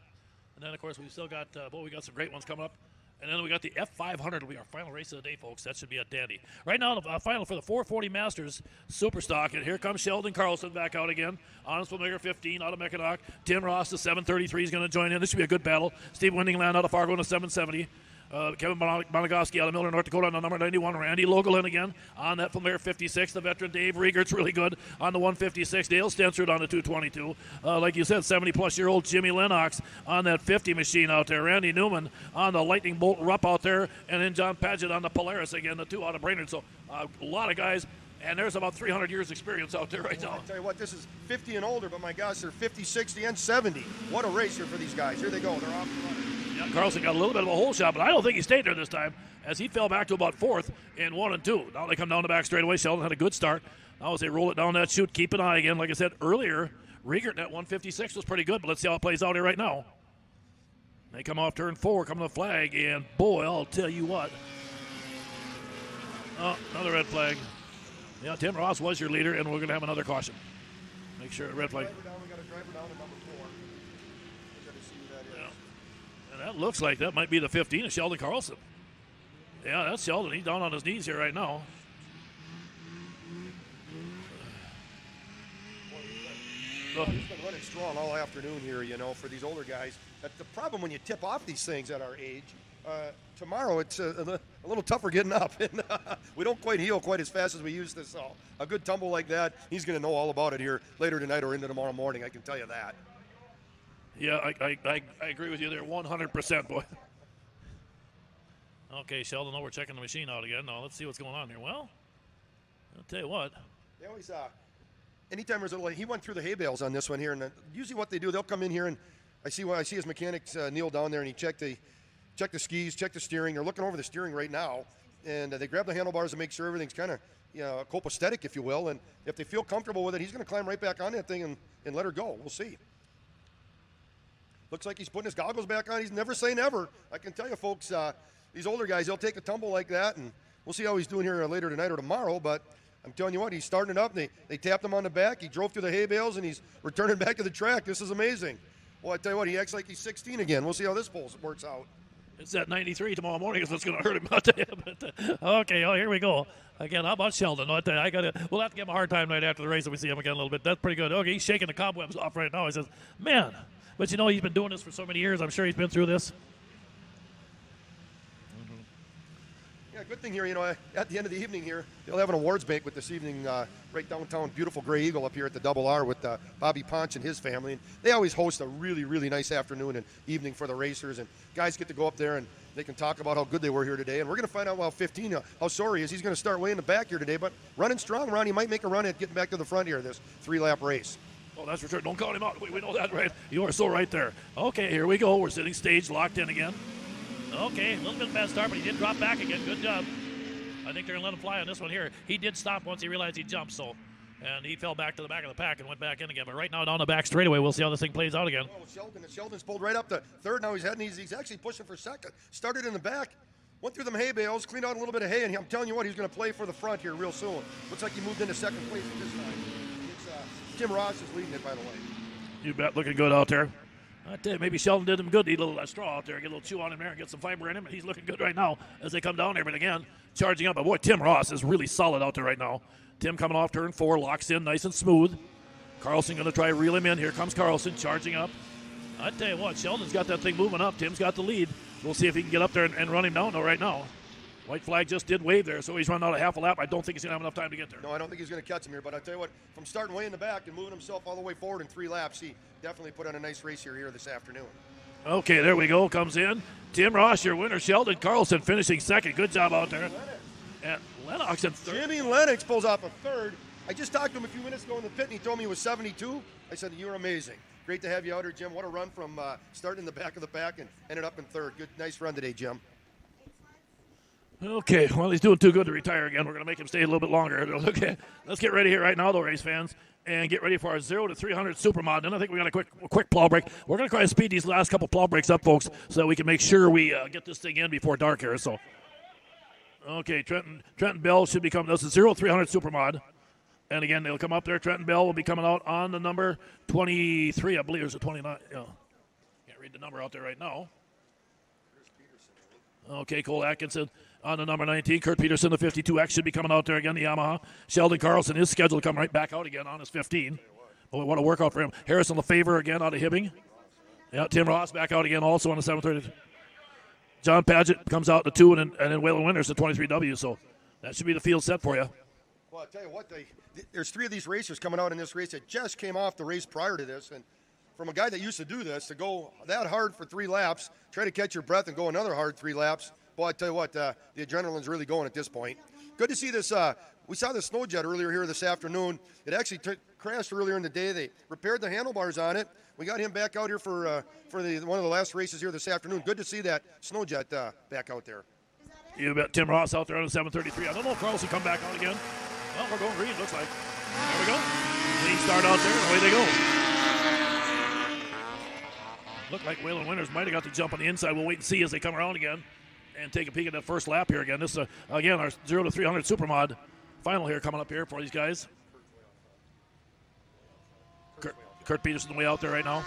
And then, of course, we still got, we got some great ones coming up. And then we got the F500 will be our final race of the day, folks. That should be a dandy. Right now, the final for the 440 Masters Superstock. And here comes Sheldon Carlson back out again. Honest Omega 15 out of Mechanock. Tim Ross, the 733, is going to join in. This should be a good battle. Steve Windingland out of Fargo in the 770. Kevin Monogoski out of Miller, North Dakota on the number 91. Randy Logelin again on that Flair 56. The veteran Dave Riegert's really good on the 156. Dale Stensrud on the 222. Like you said, 70-plus-year-old Jimmy Lennox on that 50 machine out there. Randy Newman on the Lightning Bolt Rupp out there. And then John Paget on the Polaris again, the 2 out of Brainerd. So a lot of guys. And there's about 300 years experience out there right now. I'll tell you what, this is 50 and older, but my gosh, they're 50, 60, and 70. What a race here for these guys. Here they go. They're off the running. Yeah, Carlson got a little bit of a hole shot, but I don't think he stayed there this time as he fell back to about 4th in 1 and 2. Now they come down the back straightaway. Sheldon had a good start. Now as they roll it down that chute, keep an eye again. Like I said earlier, Riegert at 156 was pretty good, but let's see how it plays out here right now. They come off turn 4, come to the flag, and boy, I'll tell you what. Oh, another red flag. Yeah, Tim Ross was your leader, and we're going to have another caution. Make sure red flag. We got a driver down at number 4. We got to see who that is. Yeah. And that looks like that might be the 15 of Sheldon Carlson. Yeah, that's Sheldon. He's down on his knees here right now. He's been running strong all afternoon here, for these older guys. But the problem when you tip off these things at our age, tomorrow it's a little tougher getting up. And we don't quite heal quite as fast as we used to. So a good tumble like that, he's going to know all about it here later tonight or into tomorrow morning. I can tell you that. Yeah, I agree with you there 100%, boy. Okay, Sheldon, we're checking the machine out again. Now, let's see what's going on here. Well, I'll tell you what. They always, anytime there's he went through the hay bales on this one here. And usually what they do, they'll come in here and I see his mechanics kneel down there and he check check the skis, check the steering. They're looking over the steering right now, and they grab the handlebars and make sure everything's kind of copacetic, if you will. And if they feel comfortable with it, he's going to climb right back on that thing and let her go. We'll see. Looks like he's putting his goggles back on. He's never say never. I can tell you, folks, these older guys, they'll take a tumble like that, and we'll see how he's doing here later tonight or tomorrow. But I'm telling you what, he's starting it up, and they tapped him on the back. He drove through the hay bales, and he's returning back to the track. This is amazing. Well, I tell you what, he acts like he's 16 again. We'll see how this works out. It's at 93 tomorrow morning, so it's going to hurt him. I'll tell you. But, okay, here we go. Again, how about Sheldon? We'll have to give him a hard time right after the race if we see him again a little bit. That's pretty good. Okay, he's shaking the cobwebs off right now. He says, man, but he's been doing this for so many years. I'm sure he's been through this. Yeah, good thing here, at the end of the evening here, they'll have an awards banquet this evening right downtown, beautiful Grey Eagle up here at the Double R with Bobby Ponch and his family. And they always host a really, really nice afternoon and evening for the racers. And guys get to go up there and they can talk about how good they were here today. And we're going to find out while 15, how sore he is. He's going to start way in the back here today, but running strong, Ron. He might make a run at getting back to the front here, this 3-lap race. Oh, that's for sure. Don't call him out. We know that, right? You are so right there. Okay, here we go. We're sitting stage, locked in again. Okay, a little bit of a bad start, but he did drop back again. Good job. I think they're going to let him fly on this one here. He did stop once he realized he jumped, and he fell back to the back of the pack and went back in again. But right now down the back straightaway, we'll see how this thing plays out again. Oh, Sheldon's pulled right up to third. Now he's actually pushing for second. Started in the back, went through them hay bales, cleaned out a little bit of hay, and I'm telling you what, he's going to play for the front here real soon. Looks like he moved into second place at this time. It's Tim Ross is leading it, by the way. You bet, looking good out there. I tell you, maybe Sheldon did him good. Need a little straw out there, get a little chew on him there, and get some fiber in him. And he's looking good right now as they come down there. But again, charging up. But boy, Tim Ross is really solid out there right now. Tim coming off turn 4, locks in nice and smooth. Carlson going to try to reel him in. Here comes Carlson charging up. I tell you what, Sheldon's got that thing moving up. Tim's got the lead. We'll see if he can get up there and run him down though right now. White flag just did wave there, so he's running out a half a lap. I don't think he's going to have enough time to get there. No, I don't think he's going to catch him here. But I tell you what, from starting way in the back and moving himself all the way forward in 3 laps, he definitely put on a nice race here this afternoon. Okay, there we go. Comes in. Tim Ross, your winner. Sheldon Carlson finishing second. Good job out there. And Lennox in third. Jimmy Lennox pulls off a third. I just talked to him a few minutes ago in the pit, and he told me he was 72. I said, you're amazing. Great to have you out here, Jim. What a run from starting in the back of the pack and ended up in third. Good, nice run today, Jim. Okay, well, he's doing too good to retire again. We're going to make him stay a little bit longer. Okay, let's get ready here right now, though, race fans, and get ready for our 0 to 300 Supermod. And I think we got a quick plow break. We're going to try to speed these last couple plow breaks up, folks, so that we can make sure we get this thing in before dark here. So, okay, Trenton Bell should be coming. This is 0 to 300 Supermod. And again, they'll come up there. Trenton Bell will be coming out on the number 23, I believe, or is it 29? Yeah. Can't read the number out there right now. Okay, Cole Atkinson on the number 19. Kurt Peterson, the 52X, should be coming out there again, the Yamaha. Sheldon Carlson is scheduled to come right back out again on his 15. Boy, what a workout for him. Harrison Lefevre again out of Hibbing. Yeah, Tim Ross back out again also on the 730. John Padgett comes out the 2, and then Waylon Winters, the 23W. So that should be the field set for you. Well, I'll tell you what, there's 3 of these racers coming out in this race that just came off the race prior to this. And from a guy that used to do this, to go that hard for 3 laps, try to catch your breath and go another hard 3 laps, boy, I tell you what, the adrenaline's really going at this point. Good to see this. We saw the snow jet earlier here this afternoon. It actually crashed earlier in the day. They repaired the handlebars on it. We got him back out here for one of the last races here this afternoon. Good to see that snow jet back out there. You bet. Tim Ross out there on the 733. I don't know if Carlson come back out again. Well, we're going green, looks like. There we go. Clean start out there, and away they go. Looked like Waylon Winters might have got the jump on the inside. We'll wait and see as they come around again and take a peek at that first lap here again. This is, again, our 0 to 300 Supermod final here coming up here for these guys. Kurt Peterson way out there right now.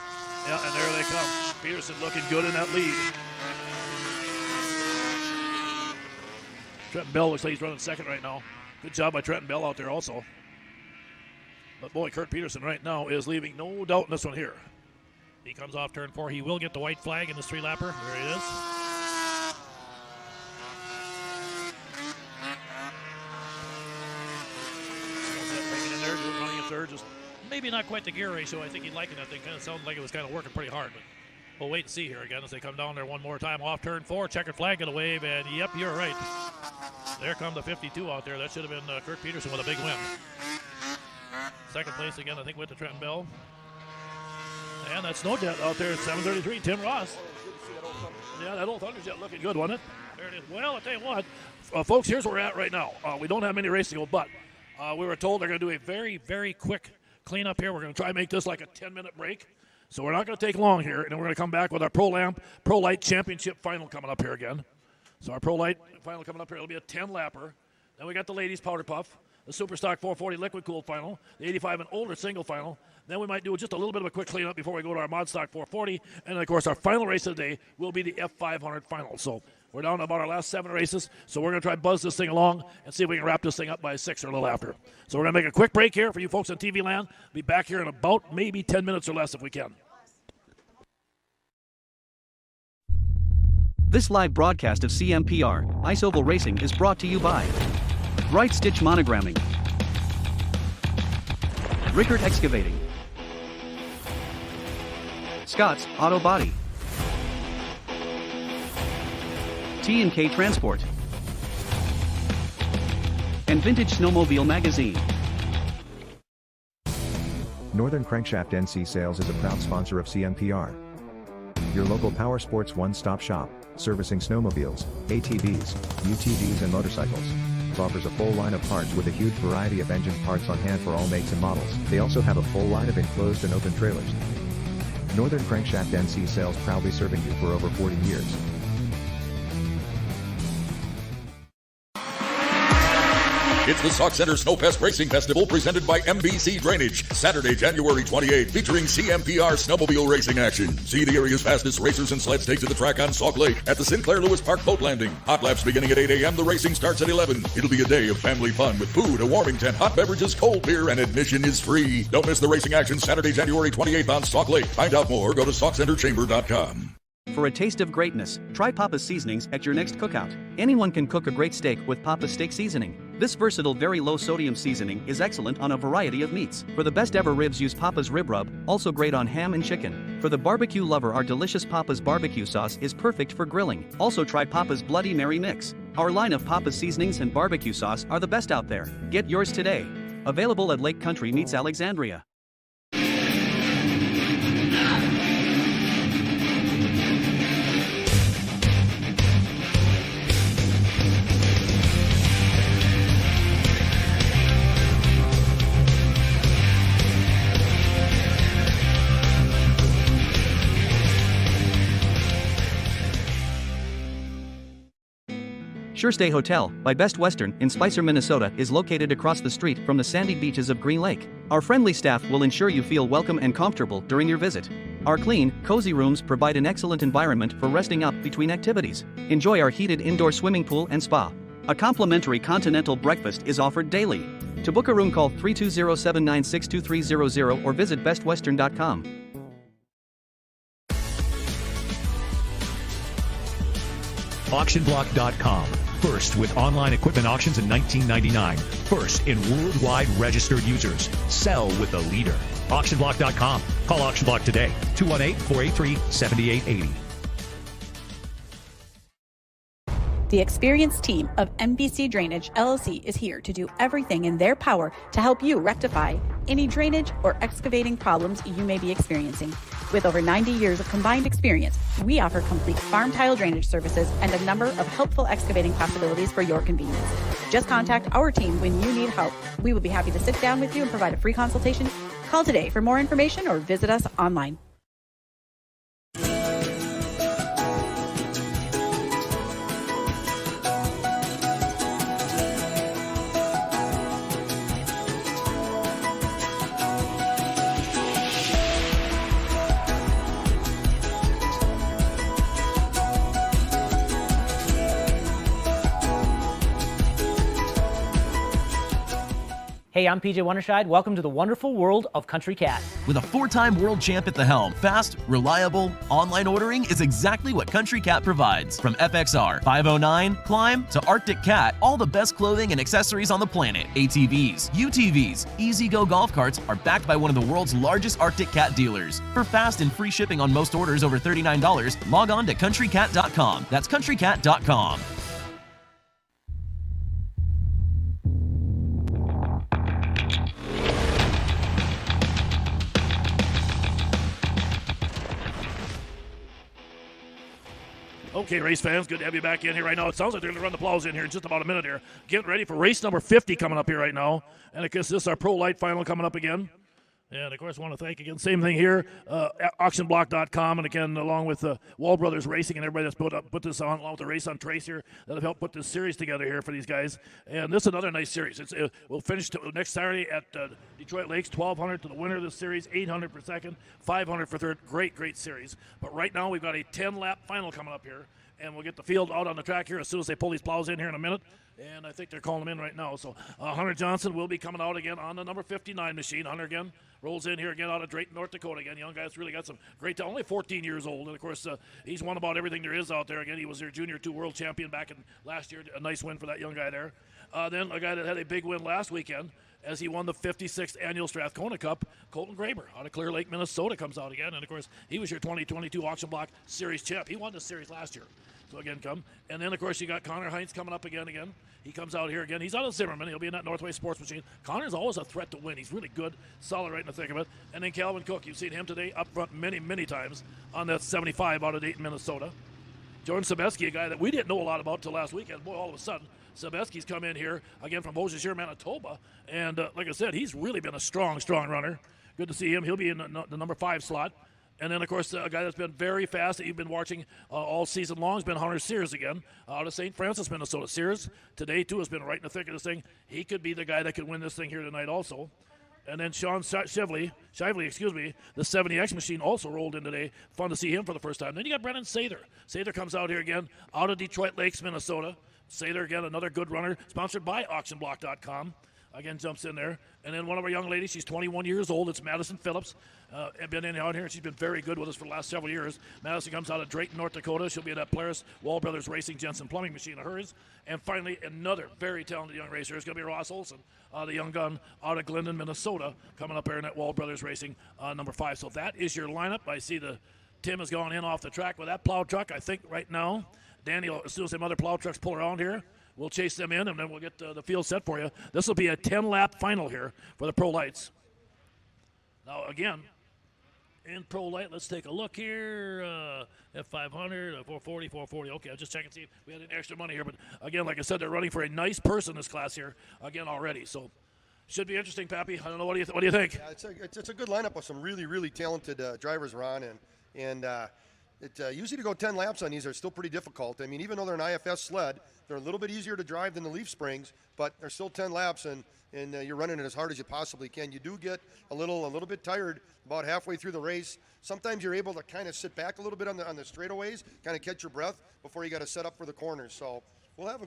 Yeah, and there they come. Peterson looking good in that lead. Trenton Bell looks like he's running second right now. Good job by Trenton Bell out there also. But boy, Kurt Peterson right now is leaving no doubt in this one here. He comes off turn 4. He will get the white flag in this 3-lapper. There he is. Hanging in there, running in third. Just maybe not quite the gear ratio. I think he'd liking that thing. Kind of sounded like it was kind of working pretty hard. But we'll wait and see here again as they come down there one more time. Off turn 4, checkered flag in a wave, and yep, you're right. There come the 52 out there. That should have been Kurt Peterson with a big win. Second place again, I think, went to Trenton Bell. Yeah, and there they come. Peterson looking good in that lead. Peterson looking good in that lead. Trenton Bell looks like he's running second right now. Good job by Trenton Bell out there also. But boy, Kurt Peterson right now is leaving no doubt in this one here. He comes off turn 4. He will get the white flag in this 3-lapper. There he is. Second place again, I think, went to Trenton Bell. And that snow jet out there at 7:33, Tim Ross. Yeah, that old Thunderjet looking good, wasn't it? There it is. Well, I'll tell you what, folks, here's where we're at right now. We don't have many races to go, but we were told they're going to do a very, very quick cleanup here. We're going to try and make this like a 10-minute break. So we're not going to take long here, and then we're going to come back with our Pro Light Championship final coming up here again. So our Pro Light final coming up here, it'll be a 10-lapper. Then we got the ladies powder puff, the Super Stock 440 liquid cooled final, the 85 and older single final. Then we might do just a little bit of a quick cleanup before we go to our Mod Stock 440. And, of course, our final race of the day will be the F500 final. So we're down to about our last 7 races. So we're going to try and buzz this thing along and see if we can wrap this thing up by 6 or a little after. So we're going to make a quick break here for you folks on TV land. Be back here in about maybe 10 minutes or less if we can. This live broadcast of CMPR Ice Oval Racing is brought to you by Bright Stitch Monogramming, Rickert Excavating, Scott's Auto Body, T&K Transport, and Vintage Snowmobile Magazine. Northern Crankshaft NC Sales is a proud sponsor of CMPR. Your local power sports one-stop shop, servicing snowmobiles, ATVs, UTVs and motorcycles. Offers a full line of parts with a huge variety of engine parts on hand for all makes and models. They also have a full line of enclosed and open trailers. Northern Crankshaft NC Sales, proudly serving you for over 40 years. It's the Sauk Centre Snowfest Racing Festival presented by MBC Drainage. Saturday, January 28th, featuring CMPR snowmobile racing action. See the area's fastest racers and sleds take to the track on Sauk Lake at the Sinclair Lewis Park boat landing. Hot laps beginning at 8 a.m. The racing starts at 11. It'll be a day of family fun with food, a warming tent, hot beverages, cold beer, and admission is free. Don't miss the racing action Saturday, January 28th on Sauk Lake. Find out more, go to SaukCentreChamber.com. For a taste of greatness, try Papa's Seasonings at your next cookout. Anyone can cook a great steak with Papa's Steak Seasoning. This versatile, very low-sodium seasoning is excellent on a variety of meats. For the best ever ribs, use Papa's Rib Rub, also great on ham and chicken. For the barbecue lover, our delicious Papa's Barbecue Sauce is perfect for grilling. Also try Papa's Bloody Mary Mix. Our line of Papa's Seasonings and barbecue sauce are the best out there. Get yours today. Available at Lake Country Meats Alexandria. SureStay Hotel by Best Western in Spicer, Minnesota is located across the street from the sandy beaches of Green Lake. Our friendly staff will ensure you feel welcome and comfortable during your visit. Our clean, cozy rooms provide an excellent environment for resting up between activities. Enjoy our heated indoor swimming pool and spa. A complimentary continental breakfast is offered daily. To book a room, call 320-796-2300 or visit bestwestern.com. AuctionBlock.com. First with online equipment auctions in 1999. First in worldwide registered users. Sell with the leader. AuctionBlock.com. Call AuctionBlock today. 218-483-7880. The experienced team of MBC Drainage LLC is here to do everything in their power to help you rectify any drainage or excavating problems you may be experiencing. With over 90 years of combined experience, we offer complete farm tile drainage services and a number of helpful excavating possibilities for your convenience. Just contact our team when you need help. We will be happy to sit down with you and provide a free consultation. Call today for more information or visit us online. Hey, I'm PJ Wondershide. Welcome to the wonderful world of Country Cat. With a 4-time world champ at the helm, fast, reliable, online ordering is exactly what Country Cat provides. From FXR, 509, Climb, to Arctic Cat, all the best clothing and accessories on the planet. ATVs, UTVs, E-Z-GO golf carts are backed by one of the world's largest Arctic Cat dealers. For fast and free shipping on most orders over $39, log on to countrycat.com. That's countrycat.com. Okay, race fans, good to have you back in here right now. It sounds like they're going to run the plows in here in just about a minute here. Getting ready for race number 50 coming up here right now. And I guess this is our Pro Light final coming up again. And, of course, I want to thank again, same thing here, auctionblock.com, and again, along with Wall Brothers Racing and everybody that's put this on, along with the Race on Trace here, that have helped put this series together here for these guys. And this is another nice series. We'll finish next Saturday at Detroit Lakes, 1,200 to the winner of this series, 800 for second, 500 for third. Great, great series. But right now we've got a 10-lap final coming up here. And we'll get the field out on the track here as soon as they pull these plows in here in a minute. And I think they're calling them in right now. So Hunter Johnson will be coming out again on the number 59 machine. Hunter again rolls in here again out of Drayton, North Dakota. Again, young guy's really got some great talent. Only 14 years old. And, of course, he's won about everything there is out there. Again, he was their Junior 2 world champion back in last year. A nice win for that young guy there. Then a guy that had a big win last weekend as he won the 56th annual Strathcona Cup, Colton Graber out of Clear Lake, Minnesota comes out again. And, of course, he was your 2022 Auction Block Series champ. He won this series last year. So again, come. And then, of course, you got Connor Heinz coming up again. He comes out here again. He's out of Zimmerman. He'll be in that Northway Sports Machine. Connor's always a threat to win. He's really good, solid right in the thick of it. And then Calvin Cook. You've seen him today up front many, many times on that 75 out of Dayton, Minnesota. Jordan Sebeski, a guy that we didn't know a lot about until last weekend. Boy, all of a sudden, Sebeski's come in here, again, from Beausejour, Manitoba. And like I said, he's really been a strong, strong runner. Good to see him. He'll be in the number 5 slot. And then, of course, a guy that's been very fast that you've been watching all season long has been Hunter Sears again, out of St. Francis, Minnesota. Sears today, too, has been right in the thick of this thing. He could be the guy that could win this thing here tonight also. And then Sean Shively, the 70X machine also rolled in today. Fun to see him for the first time. Then you got Brennan Sather. Sather comes out here again, out of Detroit Lakes, Minnesota. Sather, again, another good runner, sponsored by auctionblock.com. Again, jumps in there. And then one of our young ladies, she's 21 years old. It's Madison Phillips. Been in out here, and she's been very good with us for the last several years. Madison comes out of Drayton, North Dakota. She'll be at that Polaris Wall Brothers Racing Jensen Plumbing machine of hers. And finally, another very talented young racer is going to be Ross Olson, the young gun out of Glendon, Minnesota, coming up here in that Wall Brothers Racing number 5. So that is your lineup. I see Tim has gone in off the track with that plow truck. I think right now, Danny, as soon as them other plow trucks pull around here, we'll chase them in, and then we'll get the field set for you. This will be a 10-lap final here for the Pro Lights. Now, again, in Pro Light, let's take a look here. F500, 440, 440. Okay, I'll just check and see if we had any extra money here. But, again, like I said, they're running for a nice purse in this class here, again, already. So, should be interesting, Pappy. I don't know. What do you think? Yeah, it's a good lineup with some really, really talented drivers, Ron. And usually to go 10 laps on these are still pretty difficult. I mean, even though they're an IFS sled, they're a little bit easier to drive than the Leaf Springs, but they're still 10 laps, and you're running it as hard as you possibly can. You do get a little bit tired about halfway through the race. Sometimes you're able to kind of sit back a little bit on the straightaways, kind of catch your breath before you got to set up for the corners. So we'll have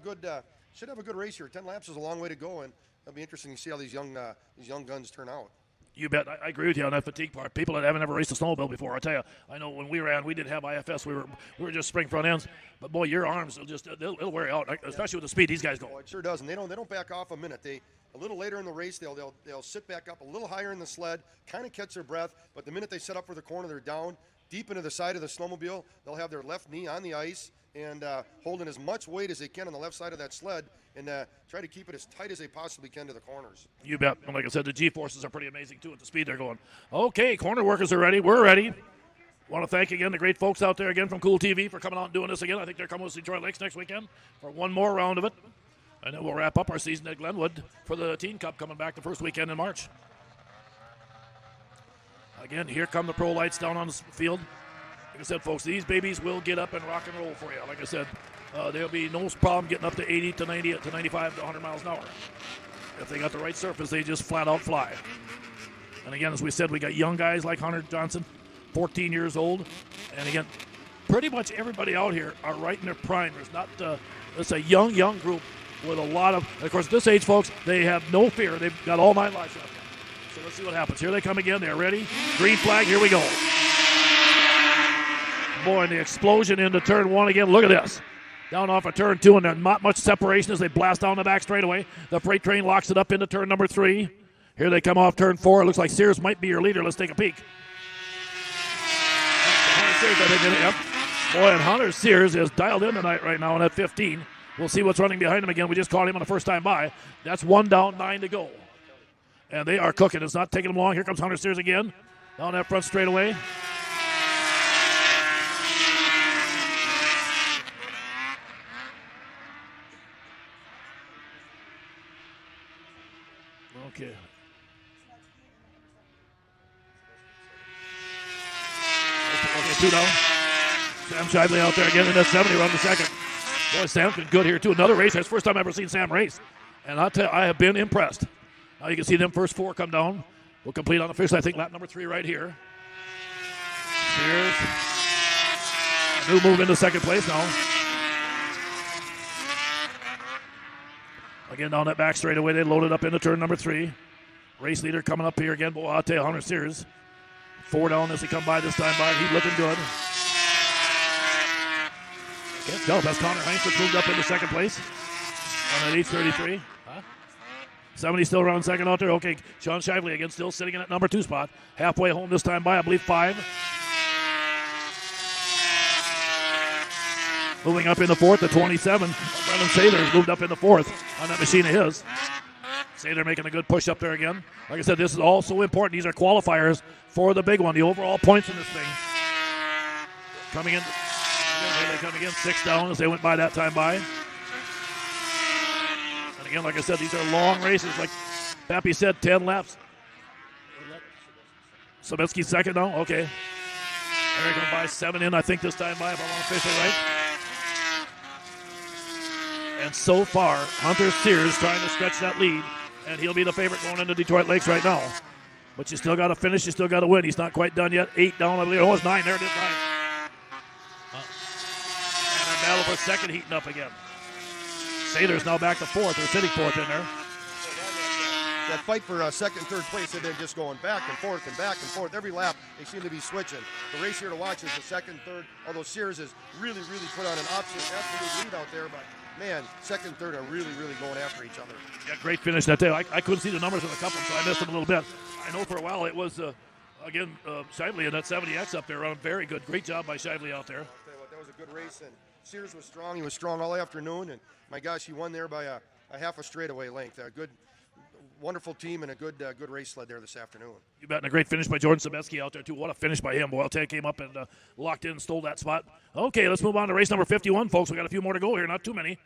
should have a good race here. 10 laps is a long way to go, and it'll be interesting to see how these young guns turn out. You bet. I agree with you on that fatigue part. People that haven't ever raced a snowmobile before, I tell you, I know when we ran, we didn't have IFS. We were just spring front ends. But boy, your arms it'll wear you out, especially with the speed these guys go. Oh, it sure does, and they don't back off a minute. A little later in the race, they'll sit back up a little higher in the sled, kind of catch their breath. But the minute they set up for the corner, they're down deep into the side of the snowmobile. They'll have their left knee on the ice and holding as much weight as they can on the left side of that sled, and try to keep it as tight as they possibly can to the corners. You bet. And like I said, the G-forces are pretty amazing, too, at the speed they're going. Okay, corner workers are ready. We're ready. Want to thank again the great folks out there again from Cool TV for coming out and doing this again. I think they're coming with Detroit Lakes next weekend for one more round of it. And then we'll wrap up our season at Glenwood for the Teen Cup coming back the first weekend in March. Again, here come the Pro Lights down on the field. Like I said, folks, these babies will get up and rock and roll for you. Like I said, there'll be no problem getting up to 80 to 90 to 95 to 100 miles an hour. If they got the right surface, they just flat out fly. And again, as we said, we got young guys like Hunter Johnson, 14 years old. And again, pretty much everybody out here are right in their prime. There's not, it's a young group with a lot of course, this age, folks, they have no fear. They've got all 9 lives left. So let's see what happens. Here they come again. They're ready. Green flag. Here we go. Boy, and the explosion into turn 1 again. Look at this. Down off of turn 2, and there's not much separation as they blast down the back straightaway. The freight train locks it up into turn number 3. Here they come off turn 4. It looks like Sears might be your leader. Let's take a peek. Boy, and Hunter Sears is dialed in tonight right now on that 15. We'll see what's running behind him again. We just caught him on the first time by. That's 1 down, 9 to go. And they are cooking. It's not taking them long. Here comes Hunter Sears again. Down that front straightaway. Okay. Okay, 2 down. Sam Shively out there again in that 70 run the second. Boy, Sam's been good here too. Another race. That's the first time I've ever seen Sam race. And I'll tell you, I have been impressed. Now you can see them first 4 come down. We'll complete unofficially, I think, lap number 3 right here. Here's a new move into second place now. Again, down that back straightaway, they loaded up into turn number 3. Race leader coming up here again. Boy, I'll tell you, Hunter Sears. 4 down as he come by this time by. He's looking good. Can't tell. That's Connor Heinz that's moved up into second place on that 8:33. 70 still around second out there. Okay, Sean Shively again still sitting in at number 2 spot. Halfway home this time by, I believe, 5. Moving up in the 4th, the 27. Brennan Sather has moved up in the 4th on that machine of his. Sather making a good push up there again. Like I said, this is all so important. These are qualifiers for the big one, the overall points in this thing. Coming in. Here they come again, 6 down as they went by that time by. And again, like I said, these are long races. Like Pappy said, 10 laps. Sabetsky second now. Okay. There he comes by 7 in, I think, this time by, if I'm officially right. And so far, Hunter Sears trying to stretch that lead, and he'll be the favorite going into Detroit Lakes right now. But you still got to finish, you still got to win. He's not quite done yet. 8 down, I believe. Oh, it's 9. There it is, 9. And a battle for second heating up again. Sather's now back to 4th. They're sitting 4th in there. That fight for second and third place, they've been just going back and forth and back and forth. Every lap, they seem to be switching. The race here to watch is the second, third, although Sears has really put on an absolute lead out there, but man, second and third are really going after each other. Yeah, great finish that day. I couldn't see the numbers in the couple, so I missed them a little bit. I know for a while it was, again, Shively in that 70X up there running very good. Great job by Shively out there. I'll tell you what, that was a good race, and Sears was strong. He was strong all afternoon, and my gosh, he won there by a half a straightaway length. A good, wonderful team and a good race sled there this afternoon. You bet, and a great finish by Jordan Sabetsky out there, too. What a finish by him. Boy, I'll tell you, came up and locked in and stole that spot. Okay, let's move on to race number 51, folks. We got a few more to go here, not too many.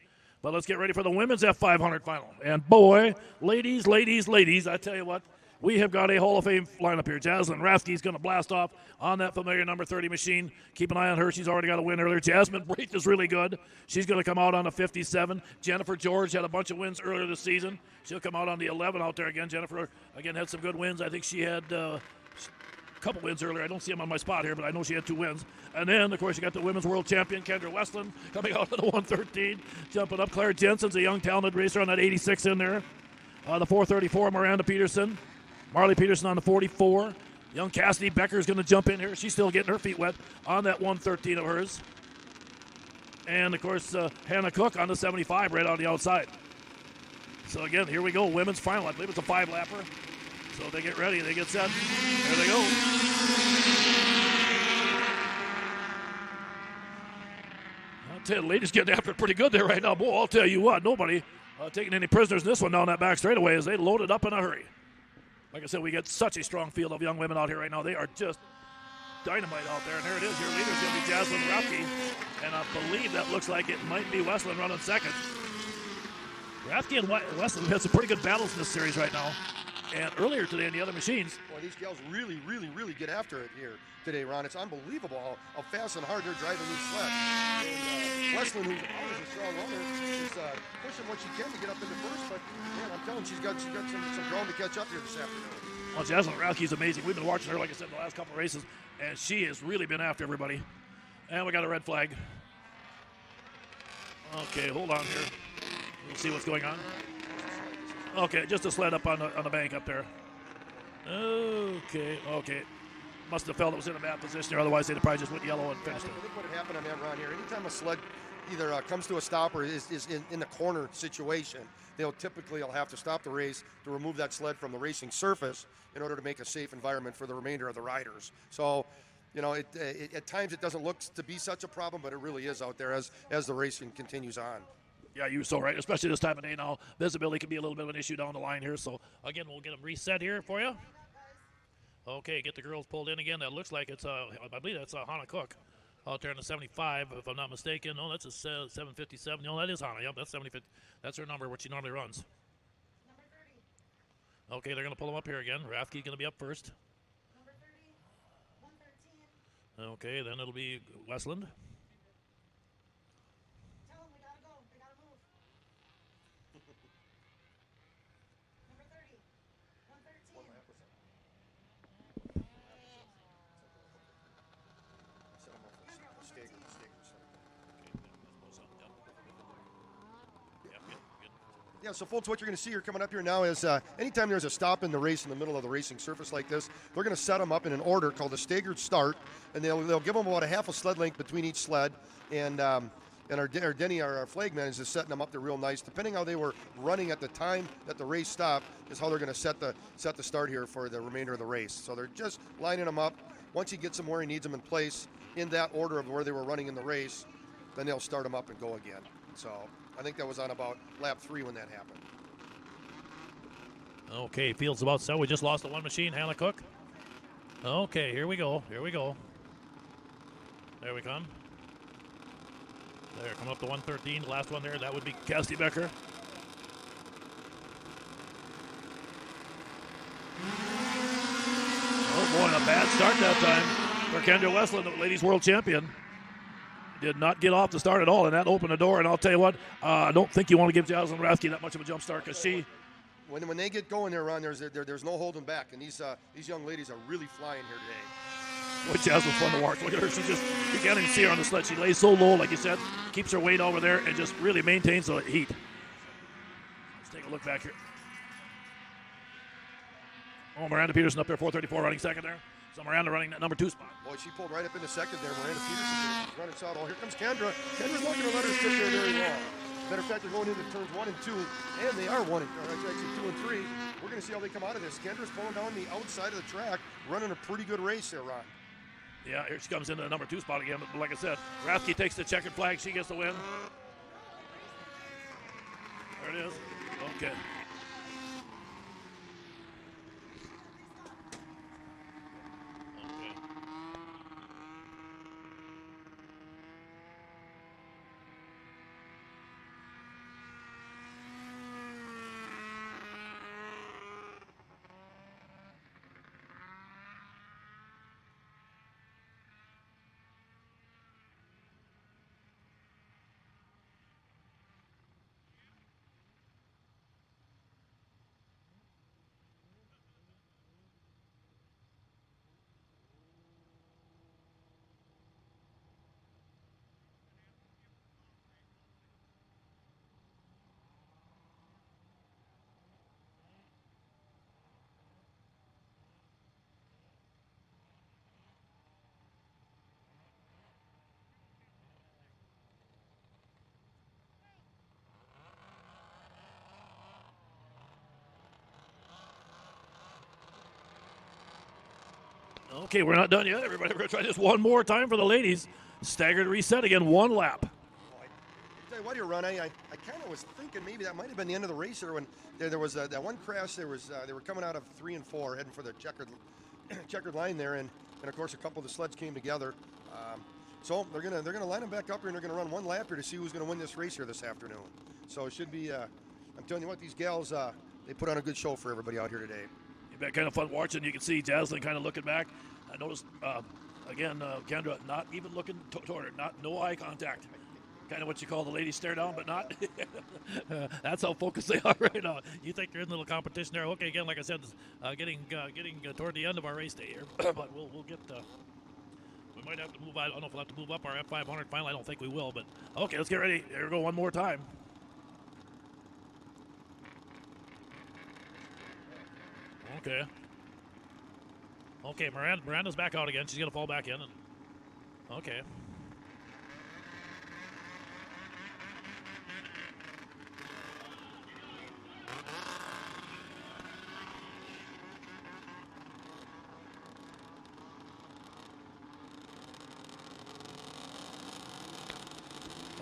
But let's get ready for the women's F500 final. And boy, ladies, I tell you what, we have got a Hall of Fame lineup here. Jaslyn Rathke's going to blast off on that familiar number 30 machine. Keep an eye on her. She's already got a win earlier. Jasmine Braith is really good. She's going to come out on a 57. Jennifer George had a bunch of wins earlier this season. She'll come out on the 11 out there again. Jennifer, again, had some good wins. I think she had a couple wins earlier. I don't see them on my spot here, but I know she had 2 wins. And then, of course, you got the women's world champion, Kendra Westland, coming out on the 113. Jumping up, Claire Jensen's a young, talented racer on that 86 in there. The 434, Miranda Peterson. Marley Peterson on the 44. Young Cassidy Becker's going to jump in here. She's still getting her feet wet on that 113 of hers. And, of course, Hannah Cook on the 75 right on the outside. So, again, here we go. Women's final. I believe it's a 5-lapper. So they get ready. They get set. There they go. I'll tell you, the ladies getting after it pretty good there right now. Boy, I'll tell you what. Nobody taking any prisoners in this one down that back straightaway as they loaded up in a hurry. Like I said, we get such a strong field of young women out here right now. They are just dynamite out there. And there it is. Your leader's going to be Jaslyn Rathke. And I believe that looks like it might be Westland running second. Rathke and Westland have had some pretty good battles in this series right now. And earlier today in the other machines. Boy, these gals really get after it here today, Ron. It's unbelievable how fast and hard they're driving these sleds. And Westland, who's always a strong runner, is pushing what she can to get up into first. But, man, I'm telling you, she's got some ground to catch up here this afternoon. Well, Jaslyn Rathke's amazing. We've been watching her, like I said, the last couple of races, and she has really been after everybody. And we got a red flag. Okay, hold on here. We'll see what's going on. Okay, just a sled up on the bank up there. Okay. Must have felt it was in a bad position there, otherwise they'd have probably just went yellow and finished it. I think what had happened on that run here, anytime a sled either comes to a stop or is in the corner situation, they'll have to stop the race to remove that sled from the racing surface in order to make a safe environment for the remainder of the riders. So, you know, at times it doesn't look to be such a problem, but it really is out there as the racing continues on. Yeah, you're so right, especially this time of day now. Visibility can be a little bit of an issue down the line here. So, again, we'll get them reset here for you. Okay, get the girls pulled in again. That looks like it's, I believe that's Hannah Cook out there in the 75, if I'm not mistaken. No, that's a 757. No, that is Hannah. Yep, that's 750. That's her number, what she normally runs. Okay, they're going to pull him up here again. Rathke's going to be up first. Number 30, 113. Okay, then it'll be Westland. Tell them we gotta go. They gotta move. Number 30, 113. Yeah, so folks, what you're going to see here coming up here now is anytime there's a stop in the race in the middle of the racing surface like this, they're going to set them up in an order called a staggered start, and they'll give them about a half a sled length between each sled, and our Denny, our flagman, is just setting them up there real nice. Depending how they were running at the time that the race stopped is how they're going to set the start here for the remainder of the race. So they're just lining them up. Once he gets them where he needs them in place, in that order of where they were running in the race, then they'll start them up and go again. So I think that was on about lap 3 when that happened. Okay, field's about set. We just lost the one machine, Hannah Cook. Okay, here we go. Here we go. There we come. There, coming up to 113. The last one there, that would be Cassidy Becker. Oh boy, a bad start that time for Kendra Westland, the ladies world champion. Did not get off the start at all, and that opened the door. And I'll tell you what, I don't think you want to give Jaslyn Rathke that much of a jump start because she. When they get going there, Ron, there's no holding back, and these young ladies are really flying here today. Boy, Jaslyn's fun to watch. Look at her. She just, you can't even see her on the sled. She lays so low, like you said, keeps her weight over there, and just really maintains the heat. Let's take a look back here. Oh, Miranda Peterson up there, 434, running second there. So Miranda running that number 2 spot. Boy, she pulled right up into second there. Miranda Peterson is running solid. Oh, here comes Kendra. Kendra's not going to let her sit there very long. Matter of fact, they're going into turns 1 and 2, and they are actually 2 and 3. We're going to see how they come out of this. Kendra's pulling down the outside of the track, running a pretty good race there, Ron. Yeah, here she comes into the number 2 spot again. But like I said, Rathke takes the checkered flag. She gets the win. There it is. Okay. Okay, we're not done yet, everybody. We're going to try this one more time for the ladies. Staggered reset again, 1 lap. I'll tell you what here, Ron, I kind of was thinking maybe that might have been the end of the race there when there was that one crash. They were coming out of 3 and 4, heading for the checkered line there, and of course a couple of the sleds came together. So they're gonna line them back up here, and they're gonna run 1 lap here to see who's gonna win this race here this afternoon. So it should be. I'm telling you what, these gals they put on a good show for everybody out here today. It's been kind of fun watching. You can see Jaslyn kind of looking back. I noticed, again, Kendra not even looking toward her, no eye contact. Kind of what you call the ladies stare down, but not. That's how focused they are right now. You think they're in a little competition there. Okay, again, like I said, getting toward the end of our race day here. But we'll get, we might have to move, I don't know if we'll have to move up our F500 final. I don't think we will, but okay, let's get ready. Here we go one more time. Okay. Okay, Miranda's back out again. She's going to fall back in. Okay.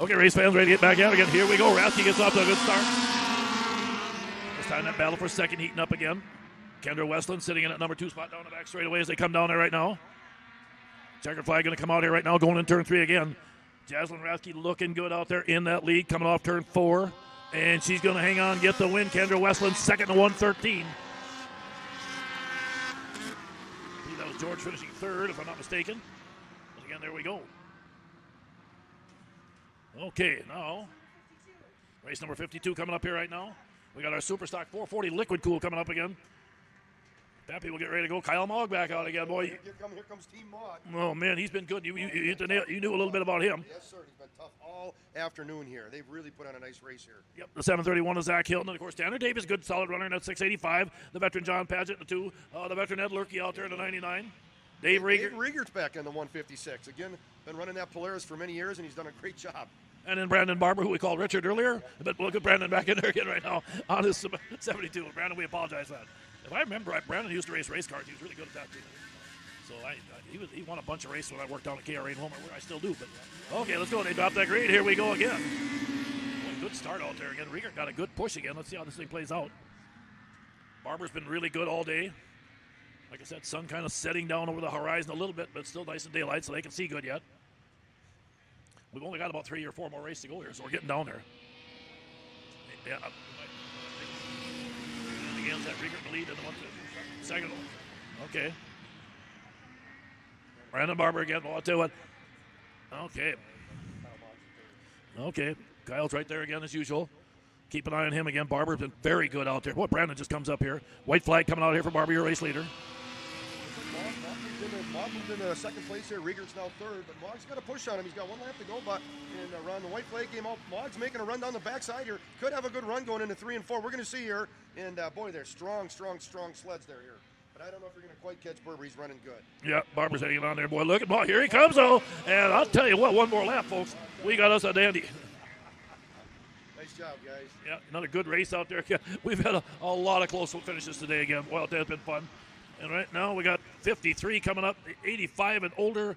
Okay, race fans ready to get back out again. Here we go. Rathke gets off to a good start. This time that battle for second heating up again. Kendra Westland sitting in at number 2 spot down the back straightaway as they come down there right now. Checker flag going to come out here right now, going in turn 3 again. Jaslyn Rathke looking good out there in that lead, coming off turn 4. And she's going to hang on, get the win. Kendra Westland second to 113. George finishing third, if I'm not mistaken. But again, there we go. Okay, now, race number 52 coming up here right now. We got our Superstock 440 Liquid Cool coming up again. Pappy will get ready to go. Kyle Mogg back out again, boy. Here comes Team Mogg. Oh, man, he's been good. You knew a little bit about him. Yes, sir. He's been tough all afternoon here. They've really put on a nice race here. Yep, the 731 is Zach Hilton. And, of course, Tanner Davis, good, solid runner in that 685. The veteran John Paget in the 2. The veteran Ed Lurkey out there in the 99. Dave Rieger. Dave Rieger's back in the 156. Again, been running that Polaris for many years, and he's done a great job. And then Brandon Barber, who we called Richard earlier. But look at Brandon back in there again right now on his 72. Brandon, we apologize for that. If I remember right, Brandon used to race cars. He was really good at that, too. So he won a bunch of races when I worked down at KRA in Homer, where I still do. But okay, let's go. They dropped that green. Here we go again. Boy, good start out there again. Rieger got a good push again. Let's see how this thing plays out. Barber's been really good all day. Like I said, sun kind of setting down over the horizon a little bit, but still nice and daylight, so they can see good yet. We've only got about 3 or 4 more races to go here, so we're getting down there. Yeah. Again, that Rieger in the lead in the second one. Okay. Brandon Barber again. Well, I'll tell you what. Okay. Okay. Kyle's right there again as usual. Keep an eye on him again. Barber's been very good out there. Boy, Brandon just comes up here. White flag coming out here for Barber, your race leader. Mogg moved into second place here. Rieger's now third, but Mogg's got a push on him. He's got 1 lap to go, but around the white flag came out. Mogg's making a run down the backside here. Could have a good run going into 3 and 4. We're going to see here. And boy, they're strong sleds there here. But I don't know if you're going to quite catch Barber. He's running good. Yeah, Barber's hanging on there, boy. Look at Mogg. Here he comes, though. And I'll tell you what, 1 more lap, folks. We got us a dandy. Nice job, guys. Yeah, another good race out there. We've had a lot of close finishes today again. Well, that's been fun. And right now we got 53 coming up, 85 and older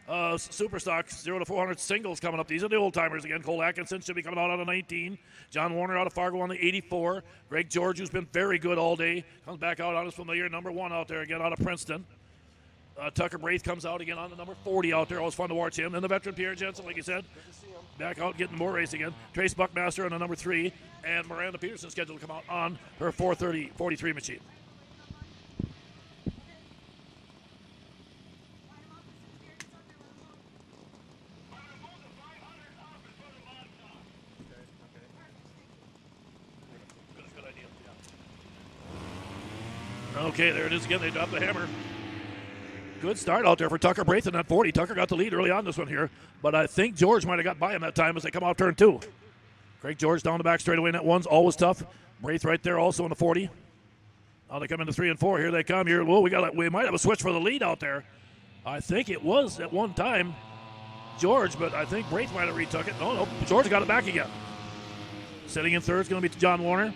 Superstock 0 to 400 singles coming up. These are the old timers again. Cole Atkinson should be coming out on the 19. John Warner out of Fargo on the 84. Greg George, who's been very good all day, comes back out on his familiar number 1 out there again out of Princeton. Tucker Braith comes out again on the number 40 out there. Always fun to watch him. And the veteran Pierre Jensen, like you said, back out getting more race again. Trace Buckmaster on the number 3. And Miranda Peterson scheduled to come out on her 430-43 machine. Okay, there it is again. They dropped the hammer. Good start out there for Tucker Braith in that 40. Tucker got the lead early on this one here, but I think George might have got by him that time as they come off turn 2. Craig George down the back straightaway in that 1's always tough. Braith right there also in the 40. Now they come into 3 and 4. Here they come here. Well, we might have a switch for the lead out there. I think it was at one time George, but I think Braith might have retook it. No, George got it back again. Sitting in third is going to be John Warner.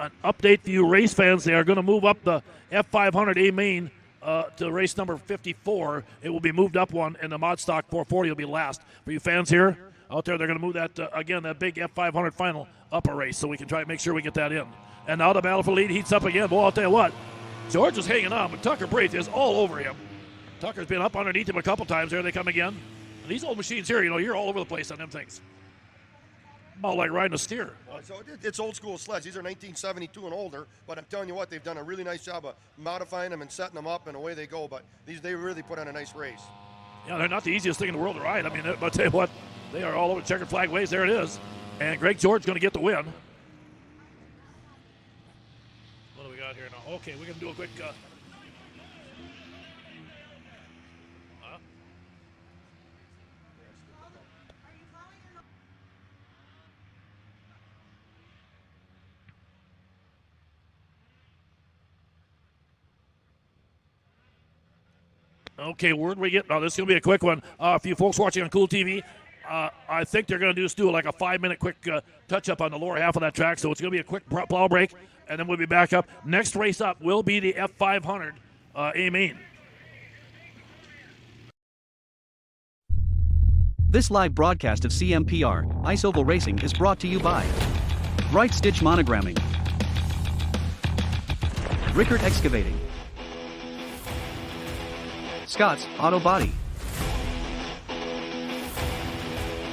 An update for you race fans, they are going to move up the F500 A main to race number 54. It will be moved up one, and the Mod Stock 440 will be last. For you fans here, out there, they're going to move that, again, that big F500 final up a race, so we can try to make sure we get that in. And now the battle for lead heats up again. Boy, I'll tell you what, George is hanging on, but Tucker Braith is all over him. Tucker's been up underneath him a couple times. There they come again. And these old machines here, you're all over the place on them things. About like riding a steer. So it's old school sleds. These are 1972 and older, but I'm telling you what, they've done a really nice job of modifying them and setting them up, and away they go. But they really put on a nice race. Yeah, they're not the easiest thing in the world to ride. I mean, I'll tell you what, they are all over checkered flag ways. There it is. And Greg George going to get the win. What do we got here now? Okay, we're going to do a quick... Okay, word we get. Now, this is going to be a quick one. For you folks watching on Cool TV, I think they're going to do like a 5-minute quick touch-up on the lower half of that track, so it's going to be a quick plow break, and then we'll be back up. Next race up will be the F500 A main. This live broadcast of CMPR, Ice Oval Racing is brought to you by Bright Stitch Monogramming, Rickert Excavating, Scott's Auto Body,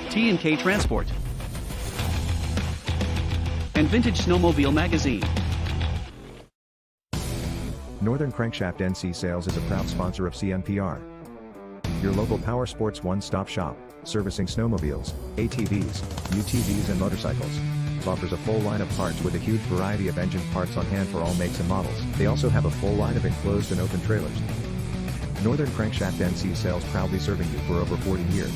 T&K Transport, and Vintage Snowmobile Magazine. Northern Crankshaft NC Sales is a proud sponsor of CMPR. Your local power sports one-stop shop, servicing snowmobiles, ATVs, UTVs and motorcycles. Offers a full line of parts with a huge variety of engine parts on hand for all makes and models. They also have a full line of enclosed and open trailers. Northern Crankshaft NC Sales, proudly serving you for over 40 years.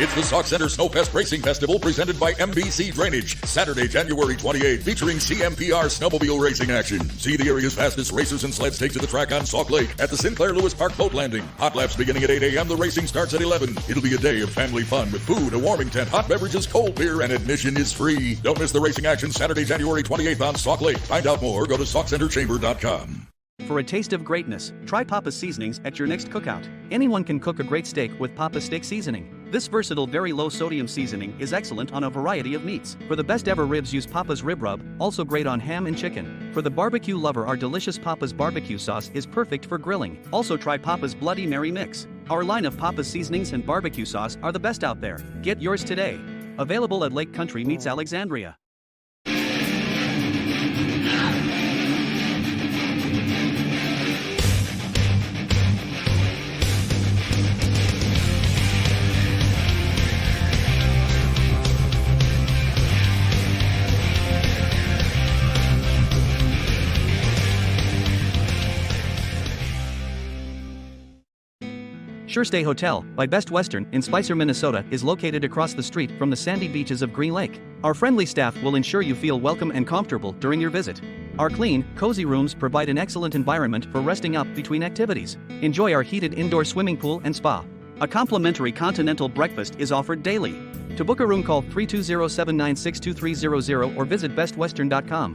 It's the Sauk Center Snowfest Racing Festival presented by MBC Drainage. Saturday, January 28th, featuring CMPR snowmobile racing action. See the area's fastest racers and sleds take to the track on Sauk Lake at the Sinclair Lewis Park Boat Landing. Hot laps beginning at 8 a.m. The racing starts at 11. It'll be a day of family fun with food, a warming tent, hot beverages, cold beer, and admission is free. Don't miss the racing action Saturday, January 28th on Sauk Lake. Find out more. Go to SaukCenterChamber.com. For a taste of greatness, try Papa's Seasonings at your next cookout. Anyone can cook a great steak with Papa's Steak Seasoning. This versatile, very low-sodium seasoning is excellent on a variety of meats. For the best ever ribs, use Papa's Rib Rub, also great on ham and chicken. For the barbecue lover, our delicious Papa's Barbecue Sauce is perfect for grilling. Also try Papa's Bloody Mary Mix. Our line of Papa's Seasonings and barbecue sauce are the best out there. Get yours today. Available at Lake Country Meats Alexandria. SureStay Hotel by Best Western in Spicer, Minnesota is located across the street from the sandy beaches of Green Lake. Our friendly staff will ensure you feel welcome and comfortable during your visit. Our clean, cozy rooms provide an excellent environment for resting up between activities. Enjoy our heated indoor swimming pool and spa. A complimentary continental breakfast is offered daily. To book a room, call 320-796-2300 or visit bestwestern.com.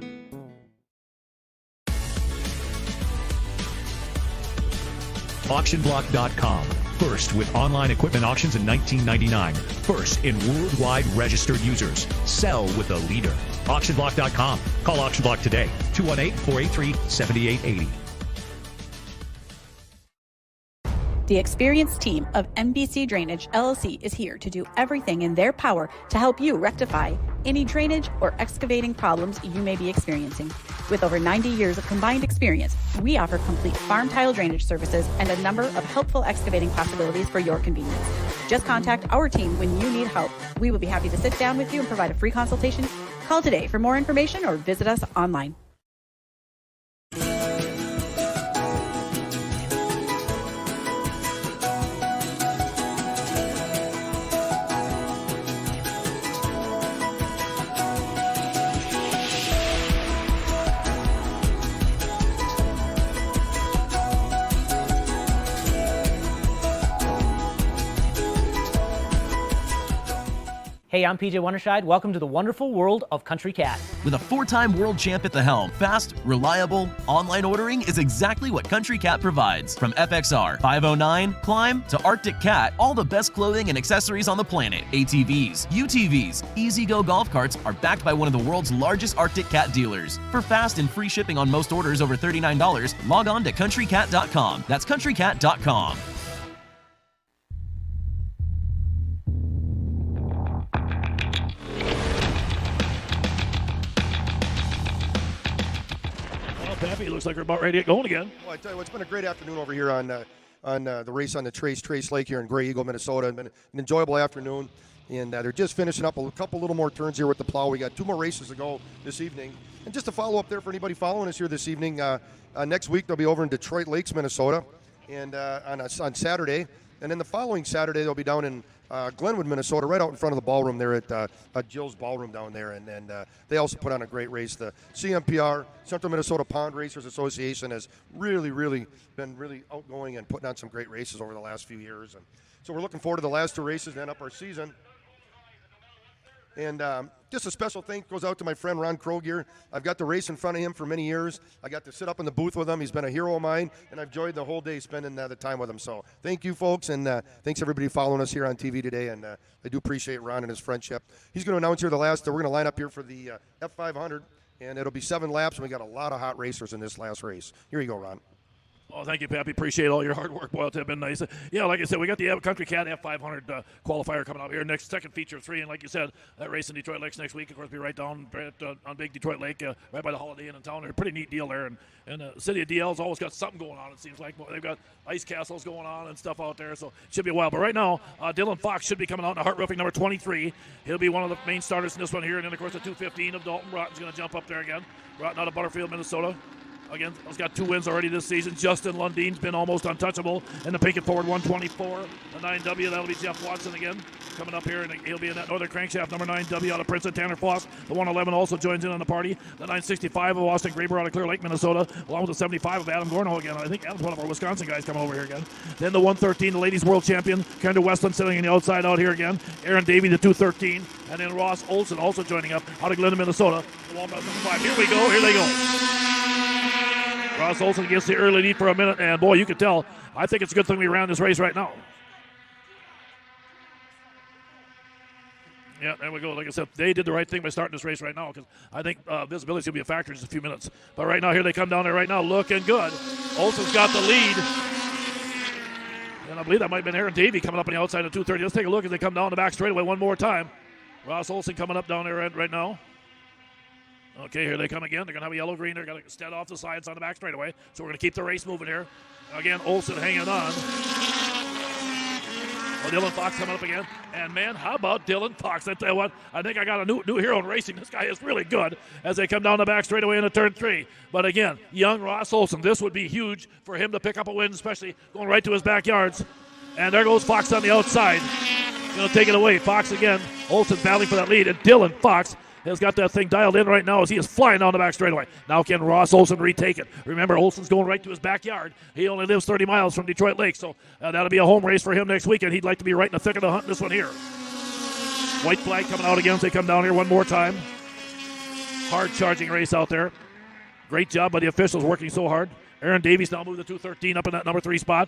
AuctionBlock.com. First with online equipment auctions in 1999. First in worldwide registered users. Sell with a leader. AuctionBlock.com. Call AuctionBlock today. 218-483-7880. The experienced team of MBC Drainage LLC is here to do everything in their power to help you rectify any drainage or excavating problems you may be experiencing. With over 90 years of combined experience, we offer complete farm tile drainage services and a number of helpful excavating possibilities for your convenience. Just contact our team when you need help. We will be happy to sit down with you and provide a free consultation. Call today for more information or visit us online. Hey, I'm PJ Wondershide. Welcome to the wonderful world of Country Cat. With a 4-time world champ at the helm, fast, reliable, online ordering is exactly what Country Cat provides. From FXR, 509, Climb, to Arctic Cat, all the best clothing and accessories on the planet. ATVs, UTVs, E-Z-GO golf carts are backed by one of the world's largest Arctic Cat dealers. For fast and free shipping on most orders over $39, log on to countrycat.com. That's countrycat.com. Pappy, looks like we're about ready to get going again. Well, I tell you what, it's been a great afternoon over here on the race on the Trace Lake here in Grey Eagle, Minnesota. It's been an enjoyable afternoon, and they're just finishing up a couple little more turns here with the plow. We got 2 more races to go this evening. And just to follow up there for anybody following us here this evening, next week they'll be over in Detroit Lakes, Minnesota, and on Saturday. And then the following Saturday they'll be down in Glenwood, Minnesota, right out in front of the ballroom there at Jill's Ballroom down there. And they also put on a great race. The CMPR, Central Minnesota Pond Racers Association, has really been really outgoing and putting on some great races over the last few years. And so we're looking forward to the last 2 races and end up our season. And just a special thanks goes out to my friend Ron Krogier. I've got the race in front of him for many years. I got to sit up in the booth with him. He's been a hero of mine, and I've enjoyed the whole day spending the time with him. So thank you, folks, and thanks everybody following us here on TV today. And I do appreciate Ron and his friendship. He's going to announce here the last. We're going to line up here for the F500, and it'll be 7 laps, and we got a lot of hot racers in this last race. Here you go, Ron. Oh, thank you, Pappy. Appreciate all your hard work. Boy, it's been nice. Yeah, like I said, we got the Country Cat F500 qualifier coming up here. Next, second feature of 3. And like you said, that race in Detroit Lakes next week, of course, be right down on Big Detroit Lake, right by the Holiday Inn in town. They're a pretty neat deal there. And the city of DL's always got something going on, it seems like. They've got ice castles going on and stuff out there, so it should be a while. But right now, Dylan Fox should be coming out in the Hart Roofing number 23. He'll be one of the main starters in this one here. And then, of course, the 215 of Dalton Broughton's going to jump up there again. Broughton out of Butterfield, Minnesota. Again, he's got 2 wins already this season. Justin Lundeen's been almost untouchable in the Pinkett Ford 124. The 9W, that'll be Jeff Watson again coming up here, and he'll be in that Northern Crankshaft number 9W out of Princeton. Tanner Foss, the 111, also joins in on the party. The 965 of Austin Graber out of Clear Lake, Minnesota, along with the 75 of Adam Gorno again. I think Adam's one of our Wisconsin guys coming over here again. Then the 113, the ladies world champion, Kendra Westland sitting on the outside out here again. Aaron Davey, the 213, and then Ross Olson also joining up out of Glenn, Minnesota. The Walmart number 5. Here we go. Here they go. Ross Olson gets the early lead for a minute, and boy, you can tell. I think it's a good thing we ran this race right now. Yeah, there we go. Like I said, they did the right thing by starting this race right now because I think visibility is going to be a factor in just a few minutes. But right now, here they come down there right now, looking good. Olson's got the lead. And I believe that might have been Aaron Davey coming up on the outside of 230. Let's take a look as they come down the back straightaway one more time. Ross Olson coming up down there right now. Okay, here they come again. They're going to have a yellow-green. They're going to stead off the sides on the back straightaway. So we're going to keep the race moving here. Again, Olson hanging on. Oh, Dylan Fox coming up again. And, man, how about Dylan Fox? I tell you what, I think I got a new hero in racing. This guy is really good as they come down the back straightaway into turn 3. But, again, young Ross Olson, this would be huge for him to pick up a win, especially going right to his backyards. And there goes Fox on the outside. Going to take it away. Fox again. Olson battling for that lead. And Dylan Fox has got that thing dialed in right now as he is flying down the back straightaway. Now can Ross Olson retake it? Remember, Olson's going right to his backyard. He only lives 30 miles from Detroit Lake, so that'll be a home race for him next weekend. He'd like to be right in the thick of the hunt in this one here. White flag coming out again as they come down here one more time. Hard charging race out there. Great job by the officials working so hard. Aaron Davies now moved the 213 up in that number 3 spot.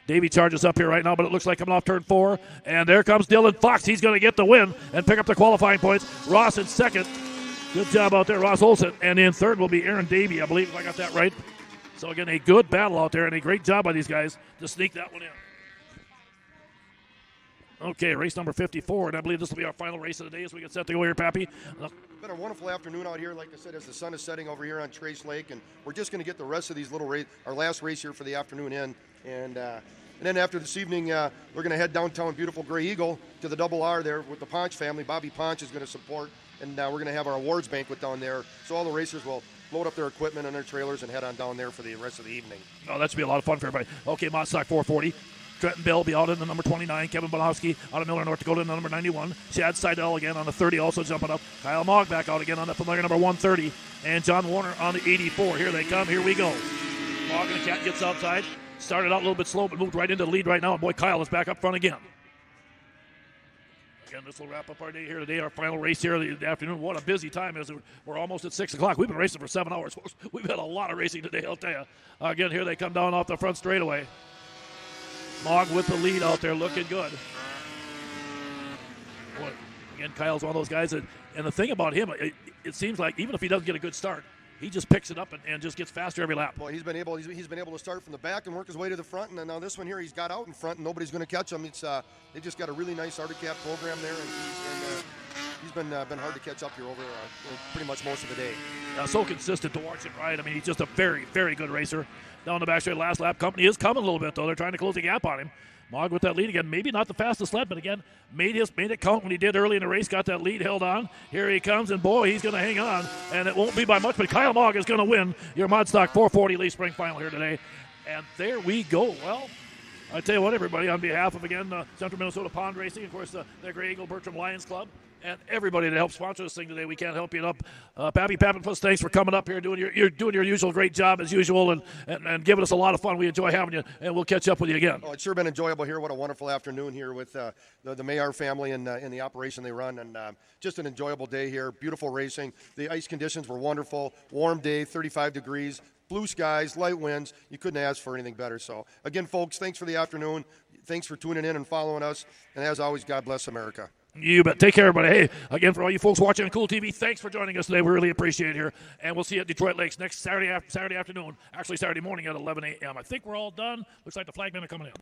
Davey charges up here right now, but it looks like coming off turn 4. And there comes Dylan Fox. He's going to get the win and pick up the qualifying points. Ross in second. Good job out there, Ross Olson. And in third will be Aaron Davey, I believe, if I got that right. So, again, a good battle out there and a great job by these guys to sneak that one in. Okay, race number 54, and I believe this will be our final race of the day as we get set to go here, Pappy. Been a wonderful afternoon out here, like I said, as the sun is setting over here on Trace Lake, and we're just going to get the rest of these little our last race here for the afternoon in, and then after this evening, we're going to head downtown, beautiful Grey Eagle, to the Double R there with the Ponch family. Bobby Ponch is going to support, and we're going to have our awards banquet down there, so all the racers will load up their equipment on their trailers and head on down there for the rest of the evening. Oh, that should be a lot of fun for everybody. Okay, Montstock 440. Trenton Bell will be out in the number 29. Kevin Bonowski out of Miller, North Dakota, in the number 91. Chad Seidel again on the 30, also jumping up. Kyle Mogg back out again on the familiar number 130. And John Warner on the 84. Here they come. Here we go. Mogg and the Cat gets outside. Started out a little bit slow, but moved right into the lead right now. And boy, Kyle is back up front again. Again, this will wrap up our day here today, our final race here of the afternoon. What a busy time as we're almost at 6 o'clock. We've been racing for 7 hours. We've had a lot of racing today, I'll tell you. Again, here they come down off the front straightaway. Mogg with the lead out there, looking good. Boy, again, Kyle's one of those guys that, and the thing about him, it seems like even if he doesn't get a good start, he just picks it up and just gets faster every lap. Well, he's been able to start from the back and work his way to the front, and then now this one here, he's got out in front, and nobody's going to catch him. It's they just got a really nice Arctic Cat program there, and he's been hard to catch up here over pretty much most of the day. So consistent to watch him ride. I mean, he's just a very, very good racer. Down the back straight, last lap. Company is coming a little bit, though. They're trying to close the gap on him. Mogg with that lead again. Maybe not the fastest sled, but again, made it count when he did early in the race. Got that lead held on. Here he comes, and boy, he's going to hang on. And it won't be by much, but Kyle Mogg is going to win your Modstock 440 Leaf Spring Final here today. And there we go. Well, I tell you what, everybody, on behalf of, again, Central Minnesota Pond Racing, of course, the Grey Eagle Bertram Lions Club, and everybody that helped sponsor this thing today, we can't help you enough. Pappy Pappenfuss, thanks for coming up here, you're doing your usual great job as usual, and giving us a lot of fun. We enjoy having you, and we'll catch up with you again. Oh, it's sure been enjoyable here. What a wonderful afternoon here with the Mayer family and the operation they run, and just an enjoyable day here. Beautiful racing. The ice conditions were wonderful. Warm day, 35 degrees. Blue skies, light winds. You couldn't ask for anything better. So, again, folks, thanks for the afternoon. Thanks for tuning in and following us. And as always, God bless America. You bet. Take care, everybody. Hey, again, for all you folks watching on Cool TV, thanks for joining us today. We really appreciate it here. And we'll see you at Detroit Lakes next Saturday afternoon, actually Saturday morning at 11 a.m. I think we're all done. Looks like the flagmen are coming in.